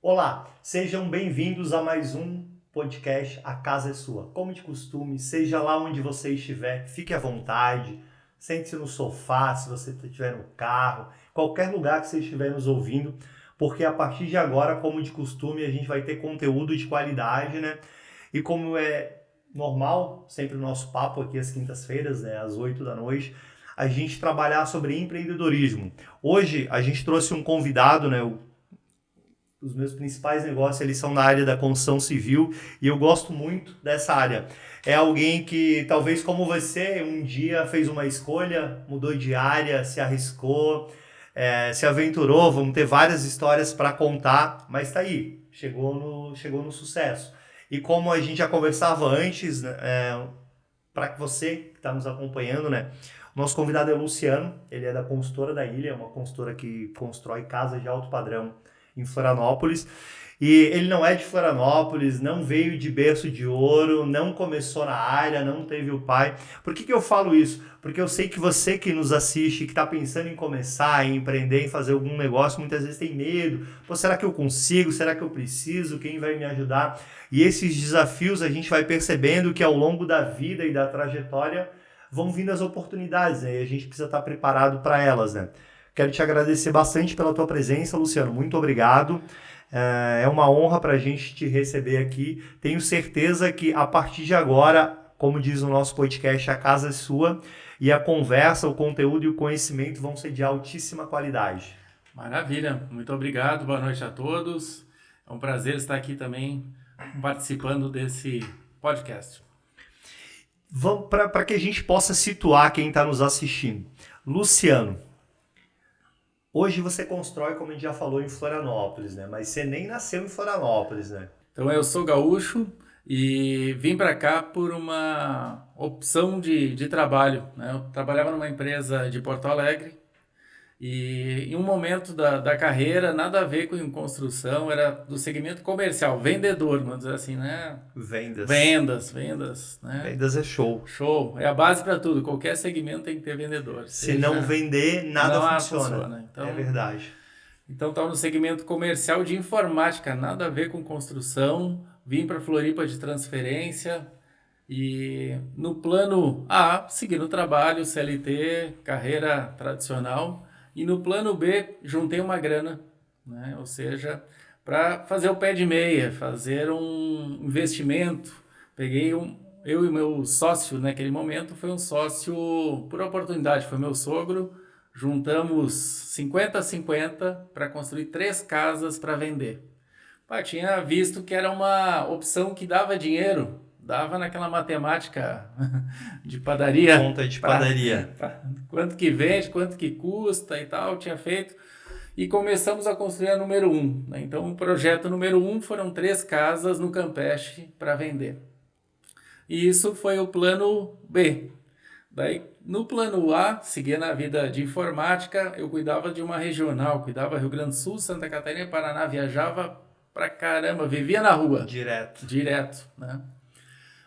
Olá, sejam bem-vindos a mais um podcast A Casa é Sua. Como de costume, seja lá onde você estiver, fique à vontade, sente-se no sofá, se você estiver no carro, qualquer lugar que você estiver nos ouvindo, porque a partir de agora, como de costume, a gente vai ter conteúdo de qualidade, né? E como é normal, sempre o nosso papo aqui às quintas-feiras, né, às 8 da noite, a gente trabalhar sobre empreendedorismo. Hoje a gente trouxe um convidado, né, os meus principais negócios eles são na área da construção civil e eu gosto muito dessa área. É alguém que, talvez como você, um dia fez uma escolha, mudou de área, se arriscou, se aventurou, vamos ter várias histórias para contar, mas está aí, chegou no sucesso. E como a gente já conversava antes, né, para você que está nos acompanhando, né? O nosso convidado é o Luciano, ele é da Construtora da Ilha, uma construtora que constrói casas de alto padrão em Florianópolis. E ele não é de Florianópolis, não veio de berço de ouro, não começou na área, não teve o pai. Por que eu falo isso? Porque eu sei que você que nos assiste, que está pensando em começar, em empreender, em fazer algum negócio, muitas vezes tem medo. Pô, será que eu consigo? Será que eu preciso? Quem vai me ajudar? E esses desafios a gente vai percebendo que ao longo da vida e da trajetória vão vindo as oportunidades, né? E a gente precisa estar preparado para elas, né? Quero te agradecer bastante pela tua presença, Luciano. Muito obrigado. É uma honra para a gente te receber aqui. Tenho certeza que a partir de agora, como diz o nosso podcast, a casa é sua e a conversa, o conteúdo e o conhecimento vão ser de altíssima qualidade. Maravilha, muito obrigado, boa noite a todos. É um prazer estar aqui também participando desse podcast. Para que a gente possa situar quem está nos assistindo. Luciano, hoje você constrói, como a gente já falou, em Florianópolis, né? Mas você nem nasceu em Florianópolis, né? Então, eu sou gaúcho e vim para cá por uma opção de trabalho, né? Eu trabalhava numa empresa de Porto Alegre e em um momento da carreira, nada a ver com construção, era do segmento comercial, vendedor, vamos dizer assim, né? Vendas. Vendas, né? Vendas é show. Show, é a base para tudo, qualquer segmento tem que ter vendedor, Se não vender, nada não funciona. Então, É verdade. estava no segmento comercial de informática, nada a ver com construção. Vim para Floripa de transferência e no plano A, seguindo o trabalho, CLT, carreira tradicional. E no plano B, juntei uma grana, né? Ou seja, para fazer o pé de meia, fazer um investimento. Eu e meu sócio naquele momento, foi um sócio por oportunidade, foi meu sogro. Juntamos 50 a 50 para construir 3 casas para vender. Tinha visto que era uma opção que dava dinheiro, dava naquela matemática de padaria. Conta de padaria. Quanto que vende, quanto que custa e tal, tinha feito. E começamos a construir a número 1. Né? Então, o projeto número 1 foram 3 casas no Campeche para vender. E isso foi o plano B. Daí, no plano A, seguia na vida de informática, eu cuidava de uma regional, cuidava Rio Grande do Sul, Santa Catarina e Paraná, viajava pra caramba, vivia na rua. Direto, né?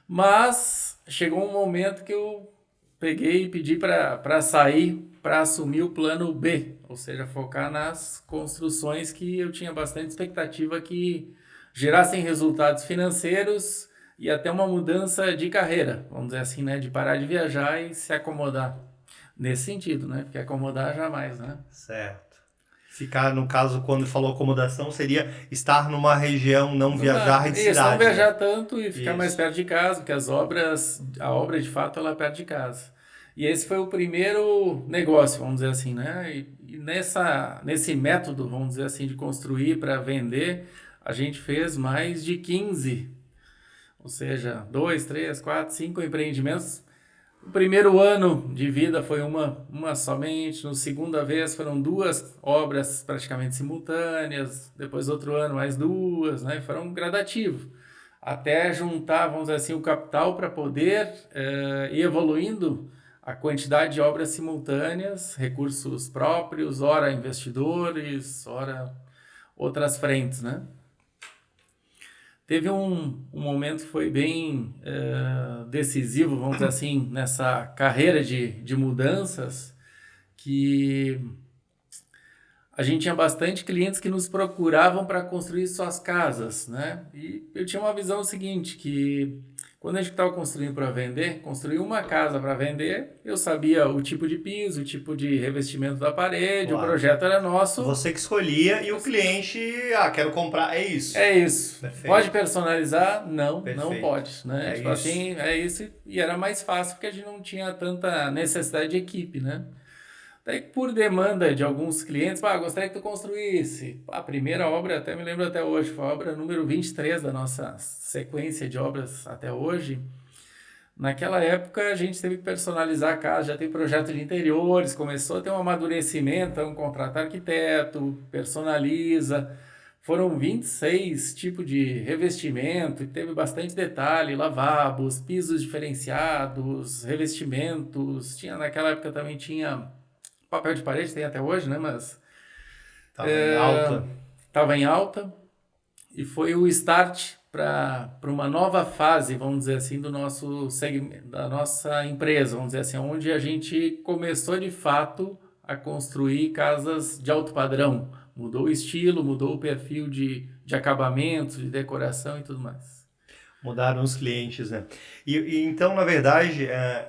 Mas chegou um momento que eu peguei e pedi para sair, para assumir o plano B, ou seja, focar nas construções que eu tinha bastante expectativa que gerassem resultados financeiros e até uma mudança de carreira, vamos dizer assim, né? De parar de viajar e se acomodar. Nesse sentido, né? Porque acomodar jamais, né? Certo. Ficar, no caso, quando falou acomodação, seria estar numa região, não viajar de cidade. Não viajar tanto e ficar Isso. mais perto de casa, porque a obra de fato ela é perto de casa. E esse foi o primeiro negócio, vamos dizer assim, né? E nesse método, vamos dizer assim, de construir para vender, a gente fez mais de 15. Ou seja, 2, 3, 4, 5 empreendimentos. O primeiro ano de vida foi uma somente, no segunda vez foram 2 obras praticamente simultâneas, depois outro ano mais 2, né? Foram gradativos, até juntar, vamos dizer assim, o capital para poder ir evoluindo a quantidade de obras simultâneas, recursos próprios, ora investidores, ora outras frentes, né? Teve um momento que foi bem decisivo, vamos dizer assim, nessa carreira de mudanças, que a gente tinha bastante clientes que nos procuravam para construir suas casas, né? E eu tinha uma visão seguinte, que quando a gente estava construindo para vender, construir uma casa para vender, eu sabia o tipo de piso, o tipo de revestimento da parede, Claro. o projeto era nosso. Você que escolhia e o cliente, quero comprar, é isso. É isso. Perfeito. Pode personalizar? Não, Perfeito. não pode, né? É tipo isso. assim, é isso. E era mais fácil porque a gente não tinha tanta necessidade de equipe, né? Daí, por demanda de alguns clientes, gostaria que tu construísse. A primeira obra, até me lembro até hoje, foi a obra número 23 da nossa sequência de obras até hoje. Naquela época, a gente teve que personalizar a casa, já tem projeto de interiores, começou a ter um amadurecimento, então contrata arquiteto, personaliza. Foram 26 tipos de revestimento, e teve bastante detalhe, lavabos, pisos diferenciados, revestimentos. Naquela época também tinha papel de parede, tem até hoje, né? Mas Tava em alta. estava em alta e foi o start para uma nova fase, vamos dizer assim, do nosso segmento, da nossa empresa, vamos dizer assim, onde a gente começou de fato a construir casas de alto padrão. Mudou o estilo, mudou o perfil de acabamento, de decoração e tudo mais. Mudaram os clientes, né? E então, na verdade,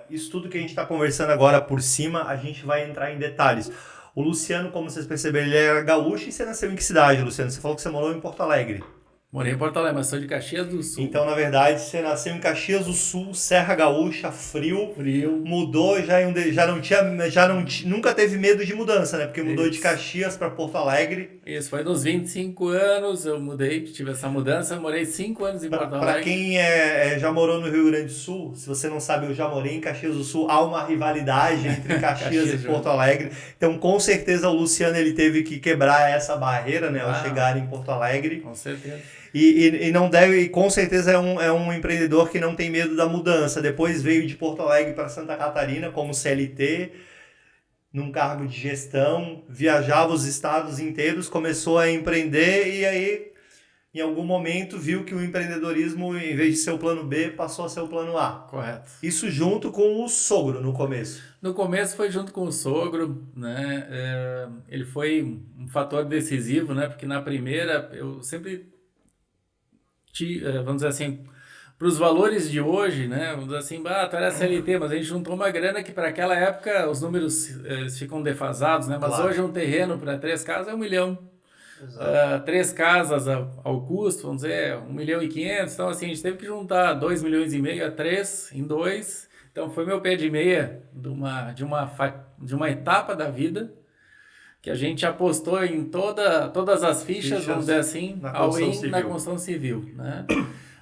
isso tudo que a gente está conversando agora por cima, a gente vai entrar em detalhes. O Luciano, como vocês perceberam, ele é gaúcho. E você nasceu em que cidade, Luciano? Você falou que você morou em Porto Alegre. Morei em Porto Alegre, mas sou de Caxias do Sul. Então, na verdade, você nasceu em Caxias do Sul, Serra Gaúcha, frio. Mudou, nunca teve medo de mudança, né? Porque mudou de Caxias para Porto Alegre. Isso, foi nos 25 anos eu mudei, tive essa mudança, morei 5 anos em Porto Alegre. Para quem já morou no Rio Grande do Sul, se você não sabe, eu já morei em Caxias do Sul, há uma rivalidade entre Caxias e Porto Alegre. Então, com certeza, o Luciano ele teve que quebrar essa barreira, né? Ao chegar em Porto Alegre. Com certeza. E não deve, com certeza é um empreendedor que não tem medo da mudança. Depois veio de Porto Alegre para Santa Catarina como CLT, num cargo de gestão, viajava os estados inteiros, começou a empreender e aí, em algum momento, viu que o empreendedorismo, em vez de ser o plano B, passou a ser o plano A. Correto. Isso junto com o sogro no começo. No começo foi junto com o sogro, né? Ele foi um fator decisivo, né? Porque na primeira eu sempre vamos dizer assim, para os valores de hoje, né? Vamos dizer assim, tu era CLT, mas a gente juntou uma grana que para aquela época os números ficam defasados, né? Mas claro. Hoje um terreno para 3 casas é 1 milhão. 3 casas ao custo, vamos dizer, 1,5 milhão. Então, assim, a gente teve que juntar 2,5 milhões a 3 em 2. Então, foi meu pé de meia de uma etapa da vida que a gente apostou em todas as fichas, vamos dizer assim, na construção civil, né?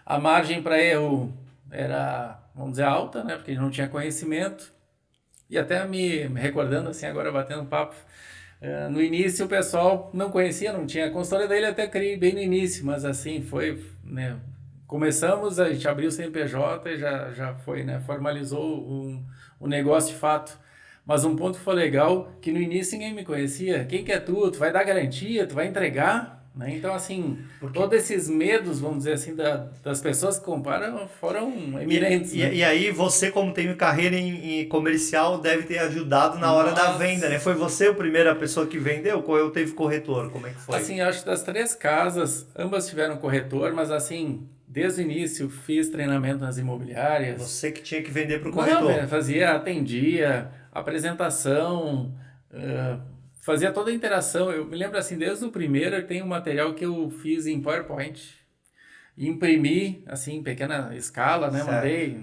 A margem para erro era, vamos dizer, alta, né? Porque a gente não tinha conhecimento. E até me recordando, assim, agora batendo papo, no início o pessoal não conhecia, não tinha. A consultoria dele até criei bem no início, mas assim, foi, né? Começamos, a gente abriu o CNPJ e já foi, né? Formalizou o negócio de fato. Mas um ponto que foi legal, que no início ninguém me conhecia. Quem que é tu? Tu vai dar garantia? Tu vai entregar? Né? Então, assim, todos esses medos, vamos dizer assim, das pessoas que comparam foram eminentes. E aí, você, como tem carreira em comercial, deve ter ajudado na hora da venda, né? Foi você a primeira pessoa que vendeu ou eu teve corretor? Como é que foi? Assim, acho que das 3 casas, ambas tiveram corretor, mas assim, desde o início fiz treinamento nas imobiliárias. Você que tinha que vender para o corretor? Não, atendia, apresentação, fazia toda a interação. Eu me lembro assim, desde o primeiro tem um material que eu fiz em PowerPoint, imprimi assim em pequena escala, né? Certo. Mandei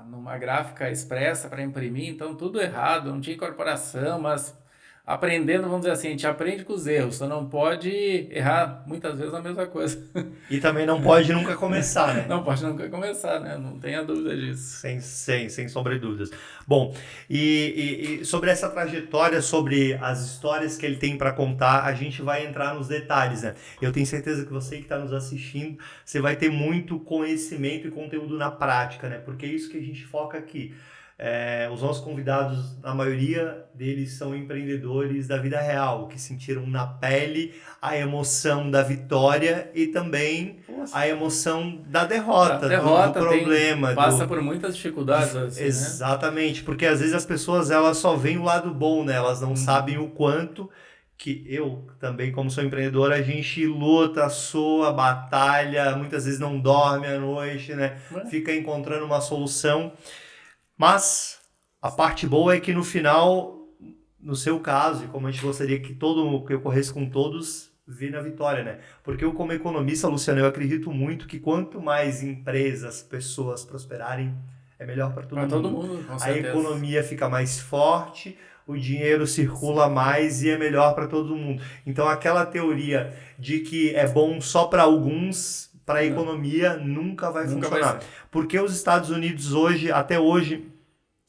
numa gráfica expressa para imprimir, então tudo errado, não tinha incorporação, mas aprendendo, vamos dizer assim, a gente aprende com os erros, só não pode errar muitas vezes a mesma coisa. E também não pode nunca começar, né? Não pode nunca começar, né? Não tenha dúvida disso. Sem sombra de dúvidas. Bom, e sobre essa trajetória, sobre as histórias que ele tem para contar, a gente vai entrar nos detalhes, né? Eu tenho certeza que você que está nos assistindo, você vai ter muito conhecimento e conteúdo na prática, né? Porque é isso que a gente foca aqui. Os nossos convidados, a maioria deles são empreendedores da vida real, que sentiram na pele a emoção da vitória e também a emoção da derrota, do problema. Passa por muitas dificuldades. Assim, exatamente, né? Porque às vezes as pessoas elas só veem o lado bom, né? Elas não sabem o quanto que eu também, como sou empreendedor, a gente luta, soa, batalha, muitas vezes não dorme à noite, né? Fica encontrando uma solução. Mas a parte boa é que no final, no seu caso, e como a gente gostaria que ocorresse com todos, vi na vitória, né? Porque eu, como economista, Luciano, eu acredito muito que quanto mais empresas, pessoas prosperarem, é melhor para todo mundo. Para todo mundo, com certeza. A economia fica mais forte, o dinheiro circula mais e é melhor para todo mundo. Então, aquela teoria de que é bom só para alguns, para a economia, nunca vai funcionar. Porque os Estados Unidos hoje, até hoje,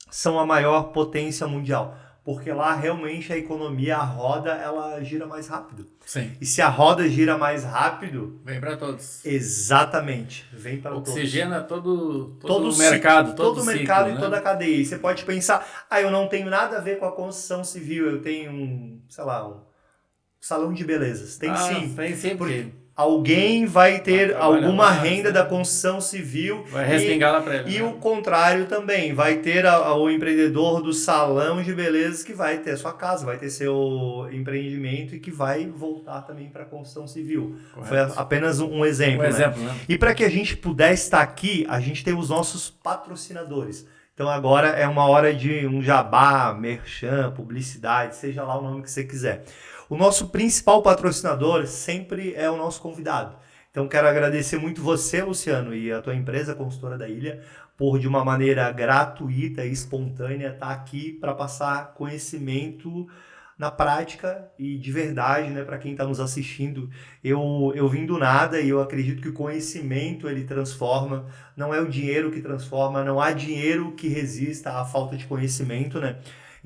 são a maior potência mundial. Porque lá realmente a economia, a roda, ela gira mais rápido. Sim. E se a roda gira mais rápido... Vem para todos. Exatamente. Vem para todos. Oxigena todo o mercado, todo o mercado ciclo, e toda a cadeia. E você pode pensar, eu não tenho nada a ver com a construção civil, eu tenho um salão de belezas. Tem sim. Tem sim, porque alguém vai ter alguma renda da construção civil. Vai respingar lá para ele. E o contrário também. Vai ter o empreendedor do salão de belezas que vai ter a sua casa, vai ter seu empreendimento e que vai voltar também para a construção civil. Correto. Foi apenas um exemplo. Né? E para que a gente pudesse estar aqui, a gente tem os nossos patrocinadores. Então agora é uma hora de um jabá, merchan, publicidade, seja lá o nome que você quiser. O nosso principal patrocinador sempre é o nosso convidado. Então quero agradecer muito você, Luciano, e a tua empresa, Consultora da Ilha, por de uma maneira gratuita e espontânea estar aqui para passar conhecimento na prática e de verdade, né, para quem está nos assistindo. Eu vim do nada e eu acredito que o conhecimento ele transforma, não é o dinheiro que transforma, não há dinheiro que resista à falta de conhecimento, né?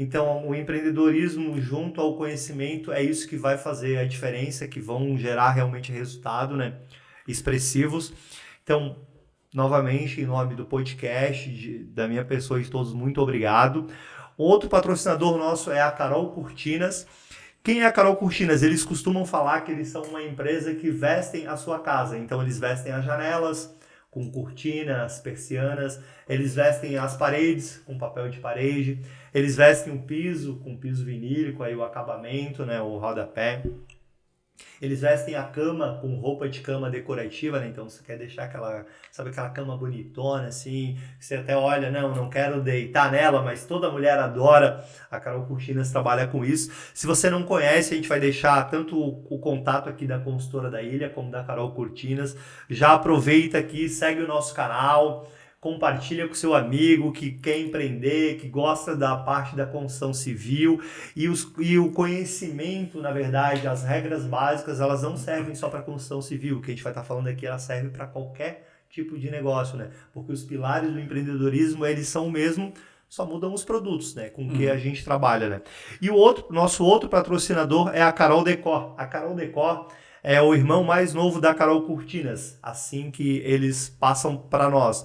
Então, o empreendedorismo junto ao conhecimento é isso que vai fazer a diferença, que vão gerar realmente resultado, né, expressivos. Então, novamente, em nome do podcast, da minha pessoa e de todos, muito obrigado. Outro patrocinador nosso é a Carol Cortinas. Quem é a Carol Cortinas? Eles costumam falar que eles são uma empresa que vestem a sua casa. Então, eles vestem as janelas com cortinas, persianas, eles vestem as paredes com papel de parede, eles vestem o piso com piso vinílico, aí o acabamento, né, o rodapé. Eles vestem a cama com roupa de cama decorativa, né? Então você quer deixar aquela cama bonitona, assim, você até olha, não quero deitar nela, mas toda mulher adora. A Carol Cortinas trabalha com isso. Se você não conhece, a gente vai deixar tanto o contato aqui da Consultora da Ilha, como da Carol Cortinas. Já aproveita aqui, segue o nosso canal, compartilha com seu amigo que quer empreender, que gosta da parte da construção civil e o conhecimento, na verdade, as regras básicas, elas não servem só para a construção civil, o que a gente vai estar falando aqui, ela serve para qualquer tipo de negócio, né? Porque os pilares do empreendedorismo, eles são o mesmo, só mudam os produtos, né, com que a gente trabalha, né? E nosso outro patrocinador é a Carol Decor. A Carol Decor é o irmão mais novo da Carol Cortinas, assim que eles passam para nós.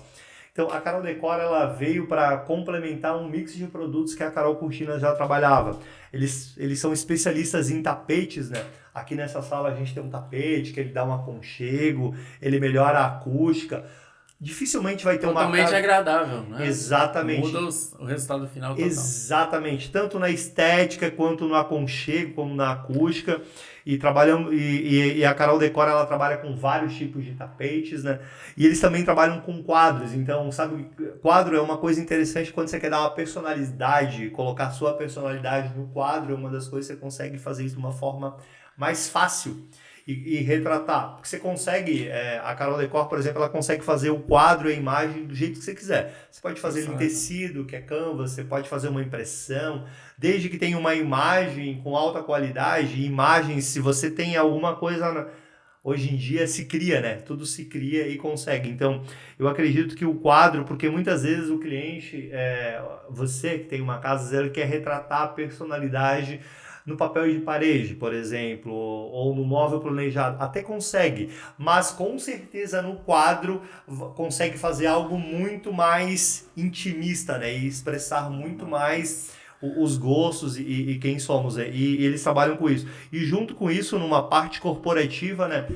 Então, a Carol Decor, ela veio para complementar um mix de produtos que a Carol Cortinas já trabalhava. Eles são especialistas em tapetes, né? Aqui nessa sala a gente tem um tapete que ele dá um aconchego, ele melhora a acústica. Dificilmente vai ter totalmente agradável, né? Exatamente. Muda o resultado final total. Exatamente. Tanto na estética, quanto no aconchego, como na acústica. E a Carol Decor, ela trabalha com vários tipos de tapetes, né? E eles também trabalham com quadros. Então, sabe, quadro é uma coisa interessante quando você quer dar uma personalidade, colocar sua personalidade no quadro, é uma das coisas que você consegue fazer isso de uma forma mais fácil. E retratar, porque você consegue, a Carol Decor, por exemplo, ela consegue fazer o quadro e a imagem do jeito que você quiser. Você pode fazer ele em tecido, que é canvas, você pode fazer uma impressão, desde que tenha uma imagem com alta qualidade, imagens, se você tem alguma coisa, hoje em dia se cria, né? Tudo se cria e consegue. Então, eu acredito que o quadro, porque muitas vezes o cliente, você que tem uma casa, ele quer retratar a personalidade no papel de parede, por exemplo, ou no móvel planejado, até consegue, mas com certeza no quadro consegue fazer algo muito mais intimista, né? E expressar muito mais os gostos e quem somos, né? E eles trabalham com isso. E junto com isso, numa parte corporativa, né,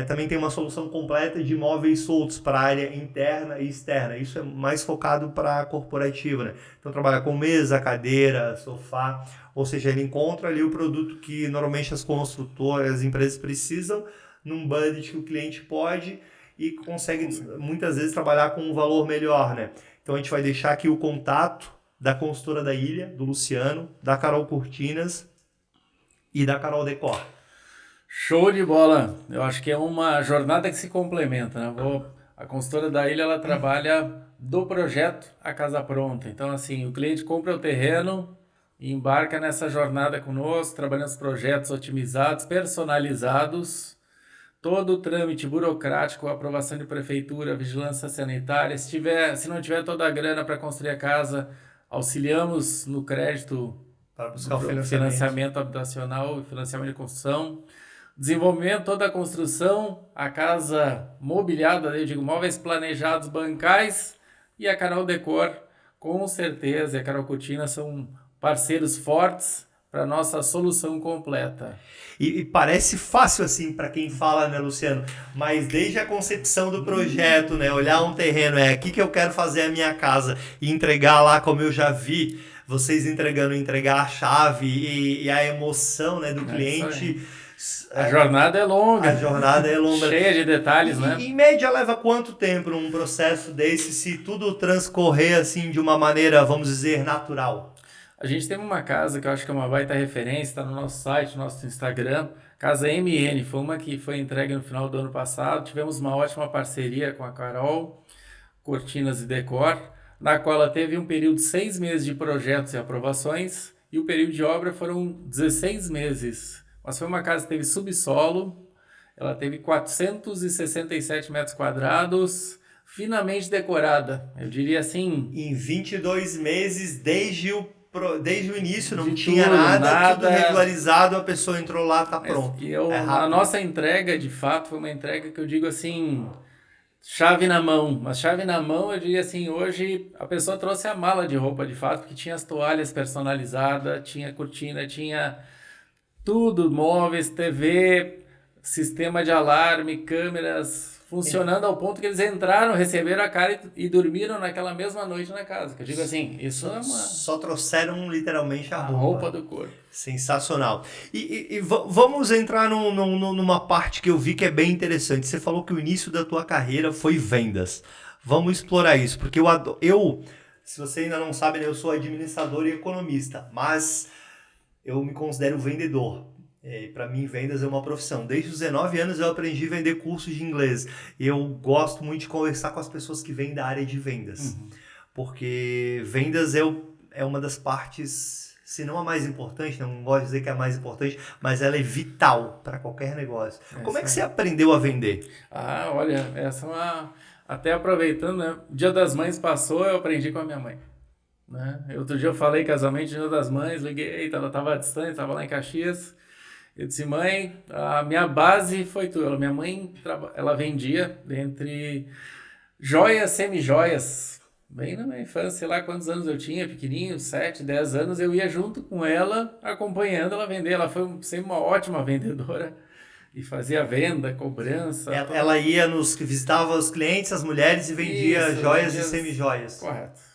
também tem uma solução completa de móveis soltos para a área interna e externa. Isso é mais focado para a corporativa, né? Então trabalha com mesa, cadeira, sofá, ou seja, ele encontra ali o produto que normalmente as construtoras, as empresas precisam, num budget que o cliente pode e consegue muitas vezes trabalhar com um valor melhor, né? Então a gente vai deixar aqui o contato da consultora da Ilha, do Luciano, da Carol Cortinas e da Carol Decor. Show de bola! Eu acho que é uma jornada que se complementa, né? A consultora da Ilha, ela trabalha do projeto à casa pronta. Então, assim, o cliente compra o terreno e embarca nessa jornada conosco, trabalhando os projetos otimizados, personalizados, todo o trâmite burocrático, aprovação de prefeitura, vigilância sanitária. Se não tiver toda a grana para construir a casa, auxiliamos no crédito Para buscar o financiamento habitacional e financiamento de construção. Desenvolvimento, toda a construção, a casa mobiliada, eu digo, móveis planejados, bancais, e a Carol Decor, com certeza, e a Carol Cortina são parceiros fortes para a nossa solução completa. E parece fácil assim para quem fala, né, Luciano? Mas desde a concepção do projeto, né, olhar um terreno, aqui que eu quero fazer a minha casa e entregar lá, como eu já vi, vocês entregar a chave e a emoção, né, do cliente. A jornada é longa. A jornada é longa. Cheia de detalhes, né? Em média, leva quanto tempo num processo desse, se tudo transcorrer assim de uma maneira, vamos dizer, natural? A gente tem uma casa que eu acho que é uma baita referência, está no nosso site, no nosso Instagram. Casa MN, foi uma que foi entregue no final do ano passado. Tivemos uma ótima parceria com a Carol, Cortinas e Decor, na qual ela teve um período de 6 meses de projetos e aprovações, e o período de obra foram 16 meses. Mas foi uma casa que teve subsolo, ela teve 467 metros quadrados, finamente decorada. Eu diria assim... Em 22 meses, desde o início, não de tinha tudo, nada, tudo regularizado, a pessoa entrou lá, tá pronto. A nossa entrega, de fato, foi uma entrega que eu digo assim... Chave na mão, mas chave na mão eu diria assim, hoje a pessoa trouxe a mala de roupa de fato, porque tinha as toalhas personalizadas, tinha cortina, tinha tudo, móveis, TV, sistema de alarme, câmeras, funcionando ao ponto que eles entraram, receberam a cara e dormiram naquela mesma noite na casa. Que eu digo assim, isso é uma... Só trouxeram literalmente a roupa do corpo. Sensacional. E vamos entrar numa parte que eu vi que é bem interessante. Você falou que o início da tua carreira foi vendas. Vamos explorar isso, porque eu se você ainda não sabe, eu sou administrador e economista, mas eu me considero vendedor. Para mim, vendas é uma profissão. Desde os 19 anos eu aprendi a vender cursos de inglês. Eu gosto muito de conversar com as pessoas que vêm da área de vendas. Porque vendas é uma das partes, se não a mais importante, não gosto de dizer que é a mais importante, mas ela é vital para qualquer negócio. Como é que você aprendeu a vender? Olha, essa é uma... Até aproveitando, né? Dia das Mães passou, eu aprendi com a minha mãe. Né? Outro dia eu falei casamento, Dia das Mães, liguei, ela estava distante, estava lá em Caxias. Eu disse, mãe, a minha base foi tudo. Minha mãe, ela vendia entre joias, semi-joias. Bem na minha infância, sei lá quantos anos eu tinha, pequenininho, 7, 10 anos, eu ia junto com ela, acompanhando ela vender. Ela foi sempre uma ótima vendedora e fazia venda, cobrança. Ela ia visitava os clientes, as mulheres e vendia joias e semi-joias. Correto.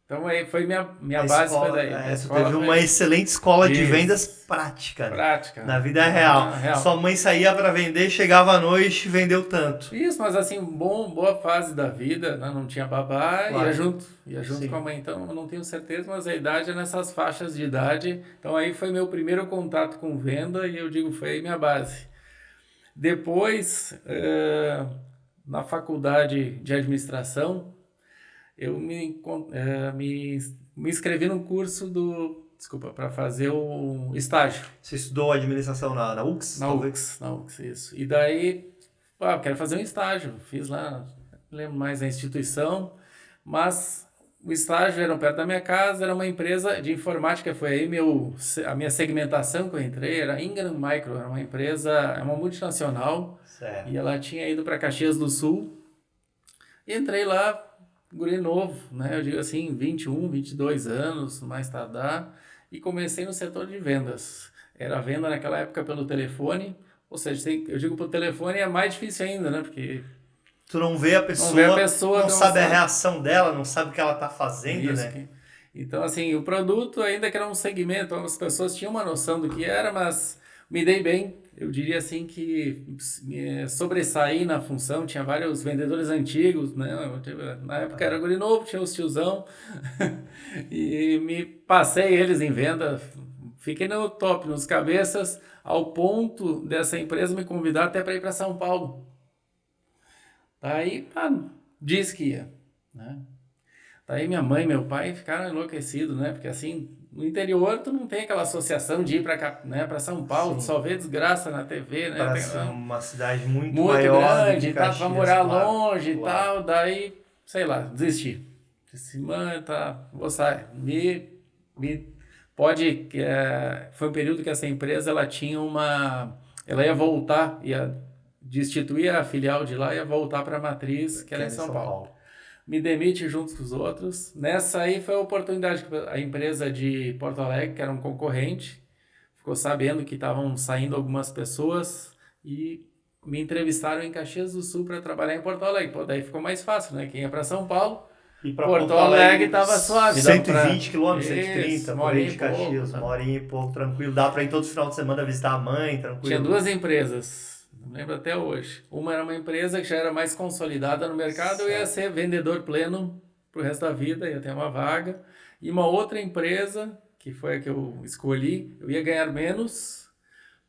Então aí foi minha base escola, foi daí. Você teve uma excelente escola de vendas prática. Prática. Na vida real. Sua mãe saía para vender, chegava à noite e vendeu tanto. Isso, mas assim, boa fase da vida, né? Não tinha babá, claro. ia junto com a mãe. Então, eu não tenho certeza, mas a idade é nessas faixas de idade. Então aí foi meu primeiro contato com venda e eu digo, foi aí minha base. Depois, na faculdade de administração, eu me inscrevi no curso para fazer o estágio. Você estudou administração na UX? Na UX, isso. E daí, eu quero fazer um estágio. Fiz lá, não lembro mais a instituição, mas o estágio era perto da minha casa, era uma empresa de informática, foi aí a minha segmentação que eu entrei, era Ingram Micro, era uma empresa, é uma multinacional, certo. E ela tinha ido para Caxias do Sul, e entrei lá, guri novo, né? Eu digo assim, 21, 22 anos, mais tardar. e comecei no setor de vendas. Era venda naquela época pelo telefone, ou seja, eu digo pelo telefone é mais difícil ainda, né? Porque tu não vê a pessoa, não sabe a reação dela, não sabe o que ela está fazendo, isso, né? Então, assim, o produto, ainda que era um segmento, as pessoas tinham uma noção do que era, mas me dei bem. Eu diria assim que sobressaí na função, tinha vários vendedores antigos, né? Na época era guri novo, tinha os tiozão, e me passei eles em venda, fiquei no top, nos cabeças, ao ponto dessa empresa me convidar até para ir para São Paulo. Daí, disse que ia, né? Daí minha mãe e meu pai ficaram enlouquecidos, né? Porque assim, no interior tu não tem aquela associação de ir para, né, para São Paulo, tu só vê desgraça na TV, né? Parece uma cidade muito maior grande e tal, tu vai morar longe e tal, daí, sei lá, desisti. Disse, mãe, tá, vou sair. Foi um período que essa empresa, ela ia voltar, ia destituir a filial de lá e ia voltar para a matriz, que era em São Paulo. Me demite junto com os outros. Nessa aí foi a oportunidade que a empresa de Porto Alegre, que era um concorrente, ficou sabendo que estavam saindo algumas pessoas e me entrevistaram em Caxias do Sul para trabalhar em Porto Alegre. Pô, daí ficou mais fácil, né? Quem ia para São Paulo, e para Porto Alegre estava suave. 120 km, 130, por aí de Caxias, uma horinha e pouco, tranquilo. Dá para ir todo final de semana visitar a mãe, tranquilo. Tinha 2 empresas. Não lembro até hoje. Uma era uma empresa que já era mais consolidada no mercado, eu ia ser vendedor pleno pro resto da vida, ia ter uma vaga. E uma outra empresa, que foi a que eu escolhi, eu ia ganhar menos,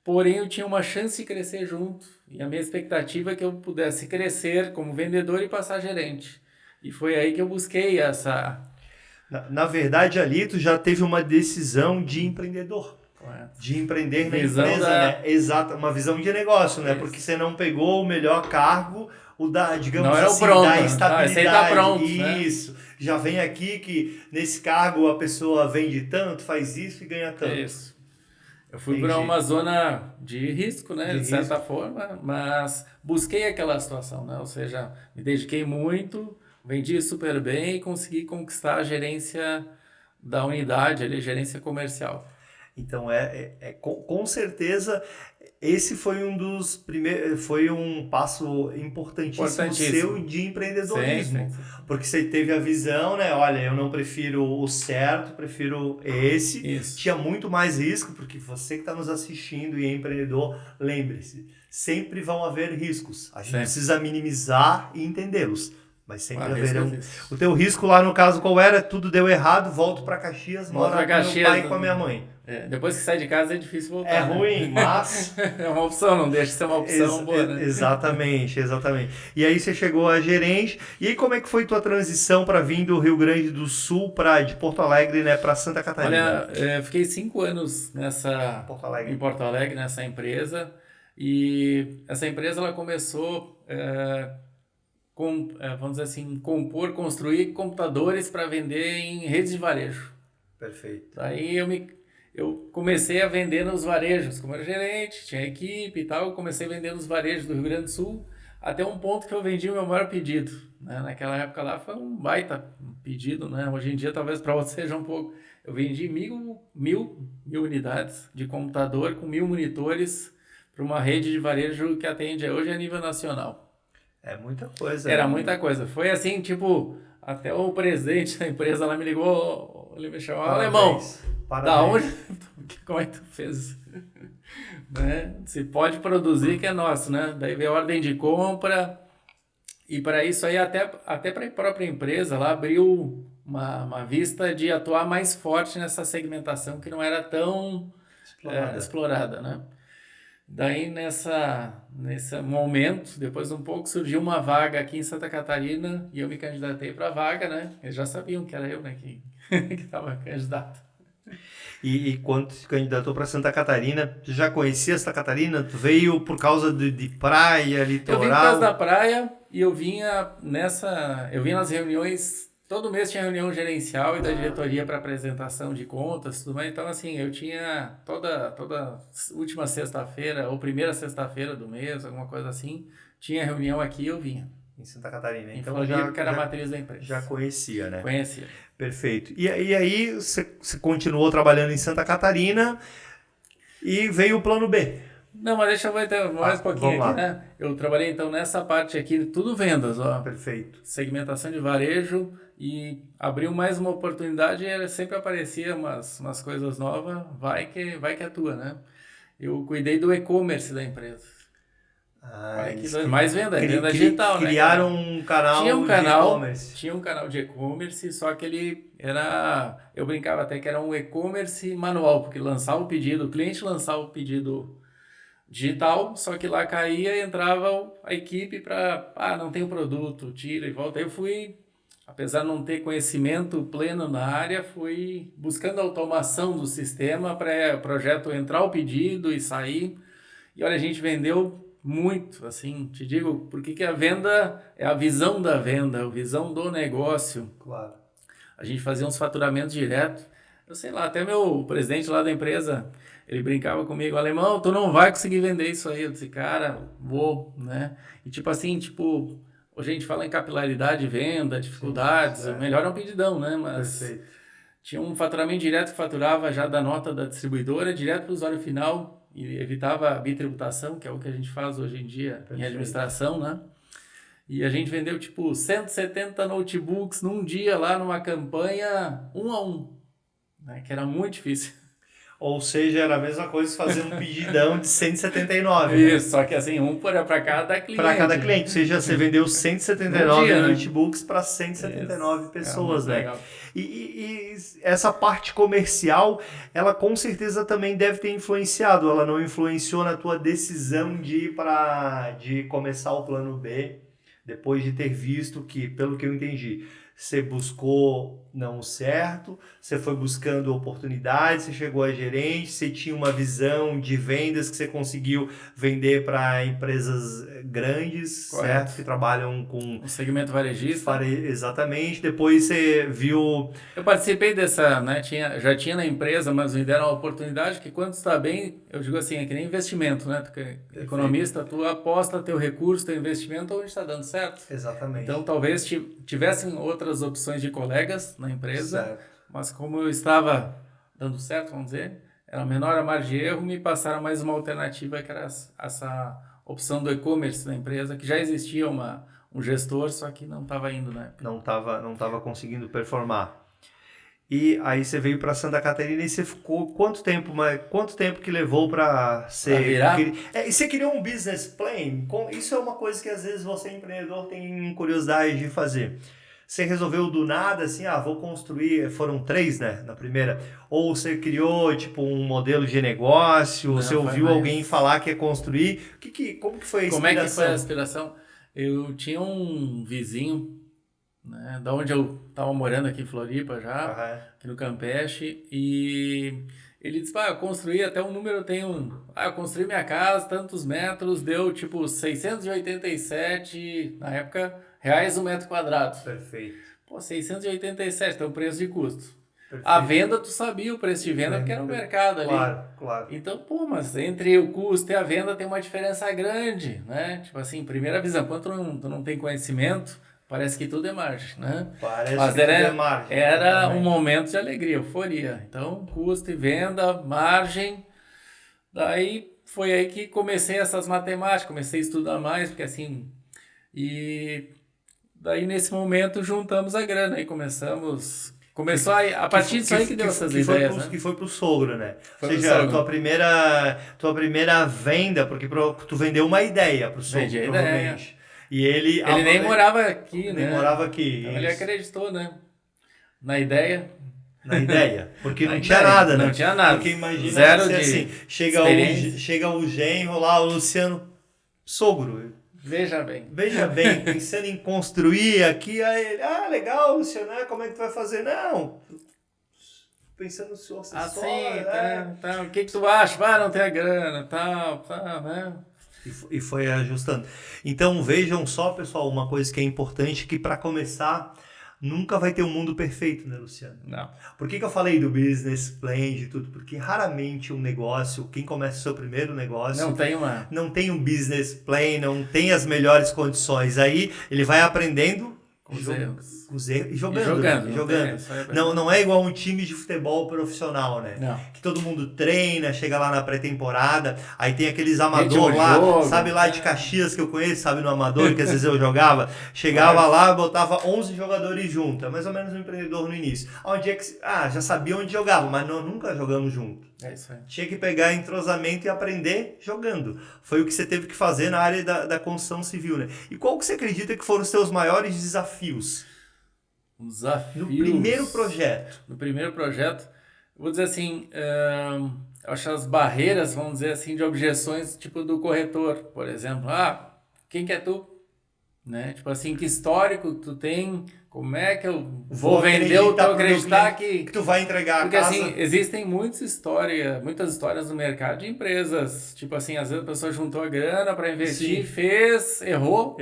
porém eu tinha uma chance de crescer junto. E a minha expectativa é que eu pudesse crescer como vendedor e passar gerente. E foi aí que eu busquei essa... Na verdade, ali tu já teve uma decisão de empreendedor. De empreender na empresa, né? Exato, uma visão de negócio, né? Isso. Porque você não pegou o melhor cargo, digamos não assim, pronto, da estabilidade. Tá pronto, isso. Né? Já vem aqui que nesse cargo a pessoa vende tanto, faz isso e ganha tanto. Isso. Eu fui para uma zona de risco, né? De certa forma, mas busquei aquela situação, né? Ou seja, me dediquei muito, vendi super bem e consegui conquistar a gerência da unidade, ali, gerência comercial. Então, com certeza, esse foi um dos primeiros, foi um passo importantíssimo seu de empreendedorismo. Sim. Porque você teve a visão, né? Olha, eu não prefiro o certo, prefiro esse. Isso. Tinha muito mais risco, porque você que está nos assistindo e é empreendedor, lembre-se, sempre vão haver riscos. A gente precisa minimizar e entendê-los. Mas sempre haverá o teu risco lá, no caso, qual era? Tudo deu errado, volto para Caxias, morar com meu pai e com a minha mãe. Depois que sai de casa é difícil voltar. É ruim, mas... é uma opção, não deixa de ser uma opção boa, né? Exatamente. E aí você chegou a gerente. E aí como é que foi tua transição para vir do Rio Grande do Sul, de Porto Alegre, né, para Santa Catarina? Olha, fiquei 5 anos em Porto Alegre, nessa empresa. E essa empresa ela começou... vamos dizer assim, construir computadores para vender em redes de varejo. Perfeito. Daí eu comecei a vender nos varejos, como era gerente, tinha equipe e tal, eu comecei a vender nos varejos do Rio Grande do Sul, até um ponto que eu vendi o meu maior pedido, né? Naquela época lá foi um baita pedido, né? Hoje em dia talvez para outros seja um pouco. Eu vendi mil unidades de computador com 1000 monitores para uma rede de varejo que atende hoje a nível nacional. É muita coisa. Era muita coisa. Foi assim, tipo, até o presidente da empresa lá me ligou, ele me chamou, alemão, da onde? Como é que tu fez? Né? Se pode produzir que é nosso, né? Daí veio a ordem de compra e para isso aí até para a própria empresa lá abriu uma vista de atuar mais forte nessa segmentação que não era tão explorada, né? Daí, nesse momento, depois de um pouco, surgiu uma vaga aqui em Santa Catarina e eu me candidatei para a vaga, né? Eles já sabiam que era eu, né, que estava candidato. E quando se candidatou para Santa Catarina, tu já conhecia Santa Catarina? Tu veio por causa de praia, litoral? Eu vim por causa da praia e eu vinha nas reuniões. Todo mês tinha reunião gerencial e da diretoria para apresentação de contas, tudo mais. Então, assim, eu tinha toda última sexta-feira ou primeira sexta-feira do mês, alguma coisa assim, tinha reunião aqui e eu vinha. Em Santa Catarina. Em Então Floripa, que era a matriz da empresa. Já conhecia, né? Conhecia. Perfeito. E aí você continuou trabalhando em Santa Catarina e veio o plano B. Não, mas deixa eu ver mais um pouquinho aqui, né? Eu trabalhei então nessa parte aqui, tudo vendas, ó. Perfeito. Segmentação de varejo e abriu mais uma oportunidade e sempre aparecia umas coisas novas, vai que atua, né? Eu cuidei do e-commerce da empresa. Olha que doido. Mais venda digital, né? Criaram um canal de e-commerce. Tinha um canal de e-commerce, só que ele era... Eu brincava até que era um e-commerce manual, porque lançava o pedido, o cliente lançava o pedido digital, só que lá caía e entrava a equipe para... não tem o produto, tira e volta. Aí eu fui, apesar de não ter conhecimento pleno na área, fui buscando a automação do sistema para o projeto entrar o pedido e sair. E olha, a gente vendeu muito, assim, te digo, porque a venda é a visão da venda, a visão do negócio. Claro. A gente fazia uns faturamentos direto. Eu sei lá, até meu presidente lá da empresa, ele brincava comigo, alemão, tu não vai conseguir vender isso aí. Eu disse, cara, vou, né? E tipo assim, hoje a gente fala em capilaridade, venda, dificuldades, o melhor é um pedidão, né? Mas perfeito. Tinha um faturamento direto que faturava já da nota da distribuidora, direto para o usuário final, e evitava a bitributação, que é o que a gente faz hoje em dia perfeito. Em administração, né? E a gente vendeu, 170 notebooks num dia lá numa campanha 1 a 1, né? Que era muito difícil. Ou seja, era a mesma coisa que fazer um pedidão de 179. Isso, né? Só que assim, um para cada cliente. Para cada cliente. Ou seja, você vendeu 179 dia, notebooks para 179 pessoas, né? Legal. E essa parte comercial, ela com certeza também deve ter influenciado. Ela não influenciou na tua decisão de começar o plano B, depois de ter visto que, pelo que eu entendi, você buscou não o certo, você foi buscando oportunidades, você chegou a gerente, você tinha uma visão de vendas que você conseguiu vender para empresas grandes, correto, certo? Que trabalham com... o segmento varejista. Exatamente. Depois você viu... Eu participei dessa, né? Já tinha na empresa, mas me deram a oportunidade que quando está bem, eu digo assim, é que nem investimento, né? Tu que é economista, tu aposta teu recurso, teu investimento onde está dando certo. Exatamente. Então, talvez tivessem outras opções de colegas na empresa, certo. Mas como eu estava dando certo, vamos dizer, era menor a margem de erro, me passaram mais uma alternativa, que era essa opção do e-commerce da empresa, que já existia um gestor, só que não estava indo, né? Não estava conseguindo performar. E aí você veio para Santa Catarina e você ficou quanto tempo que levou para ser... Pra virar? E você criou um business plan? Isso é uma coisa que às vezes você, empreendedor, tem curiosidade de fazer. Você resolveu do nada, assim, vou construir... Foram 3, né, na primeira. Ou você criou, um modelo de negócio, você ouviu alguém falar que ia construir. Como que foi a inspiração? Como é que foi a inspiração? Eu tinha um vizinho, né, da onde eu estava morando aqui em Floripa já, aqui no Campeche, e ele disse, eu construí até um número, eu construí minha casa, tantos metros, deu 687, na época, reais o metro quadrado. Perfeito. 687, então o preço de custo. Perfeito. A venda, tu sabia o preço de venda, porque era o mercado ali. Claro. Então, mas entre o custo e a venda tem uma diferença grande, né? Primeira visão, quando tu não tem conhecimento, parece que tudo é margem, né? Mas tudo é margem. Era um momento de alegria, euforia. Então, custo e venda, margem. Daí, foi aí que comecei essas matemáticas, comecei a estudar mais, porque assim... E daí, nesse momento, juntamos a grana e Começou a partir disso aí que deu essas ideias, né? Que foi pro sogro, né? Ou seja, tua primeira venda, porque tu vendeu uma ideia pro sogro, Vendi a provavelmente. Ideia. E ele nem morava aqui, né? Nem morava aqui. Então, ele acreditou, né? Na ideia. Porque não tinha nada, né? Não tinha nada. Porque imagina Zero você de assim, chega o genro lá, o Luciano, sogro... Veja bem, pensando em construir aqui, aí ele, legal, Luciano, como é que tu vai fazer? Não, pensando no seu acessório. Assim, o que tu acha? Não tem a grana, né? E foi ajustando. Então, vejam só, pessoal, uma coisa que é importante, que para começar nunca vai ter um mundo perfeito, né, Luciano? Não. Por que eu falei do business plan de tudo? Porque raramente um negócio, quem começa o seu primeiro negócio, não tem um business plan, não tem as melhores condições. Aí ele vai aprendendo e jogando. Não é igual um time de futebol profissional, né? Não. Que todo mundo treina, chega lá na pré-temporada, aí tem aqueles amador lá, sabe lá de Caxias que eu conheço, sabe no amador, que às vezes eu jogava, chegava lá, botava 11 jogadores juntos, é mais ou menos um empreendedor no início. Onde é que já sabia onde jogava, mas nunca jogamos junto. É isso aí. Tinha que pegar entrosamento e aprender jogando. Foi o que você teve que fazer na área da construção civil, né? E qual que você acredita que foram os seus maiores desafios? No primeiro projeto. No primeiro projeto, eu vou dizer assim, eu acho as barreiras, vamos dizer assim, de objeções, tipo do corretor, por exemplo. Quem que é tu? Né? Tipo assim, que histórico tu tem? Como é que eu vou vender ou acreditar que tu vai entregar porque, a casa? Porque assim, existem muitas histórias no mercado de empresas. Tipo assim, às vezes a pessoa juntou a grana para investir, fez, errou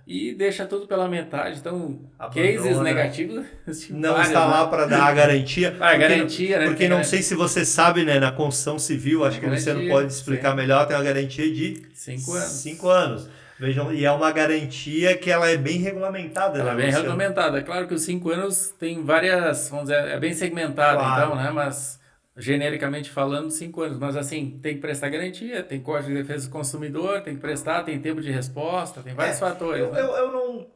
e deixa tudo pela metade. Então, cases negativos não está lá para dar a garantia. Garantia, né? Porque não sei se você sabe, né, na construção civil, acho que o Luciano pode explicar melhor, tem uma garantia de 5 anos. 5 anos. Vejam, e é uma garantia que ela é bem regulamentada. Ela é bem regulamentada. É claro que os 5 anos tem várias, vamos dizer, é bem segmentado, então, né? Mas, genericamente falando, 5 anos. Mas, assim, tem que prestar garantia, tem Código de Defesa do Consumidor, tem que prestar, tem tempo de resposta, tem vários fatores. Eu não...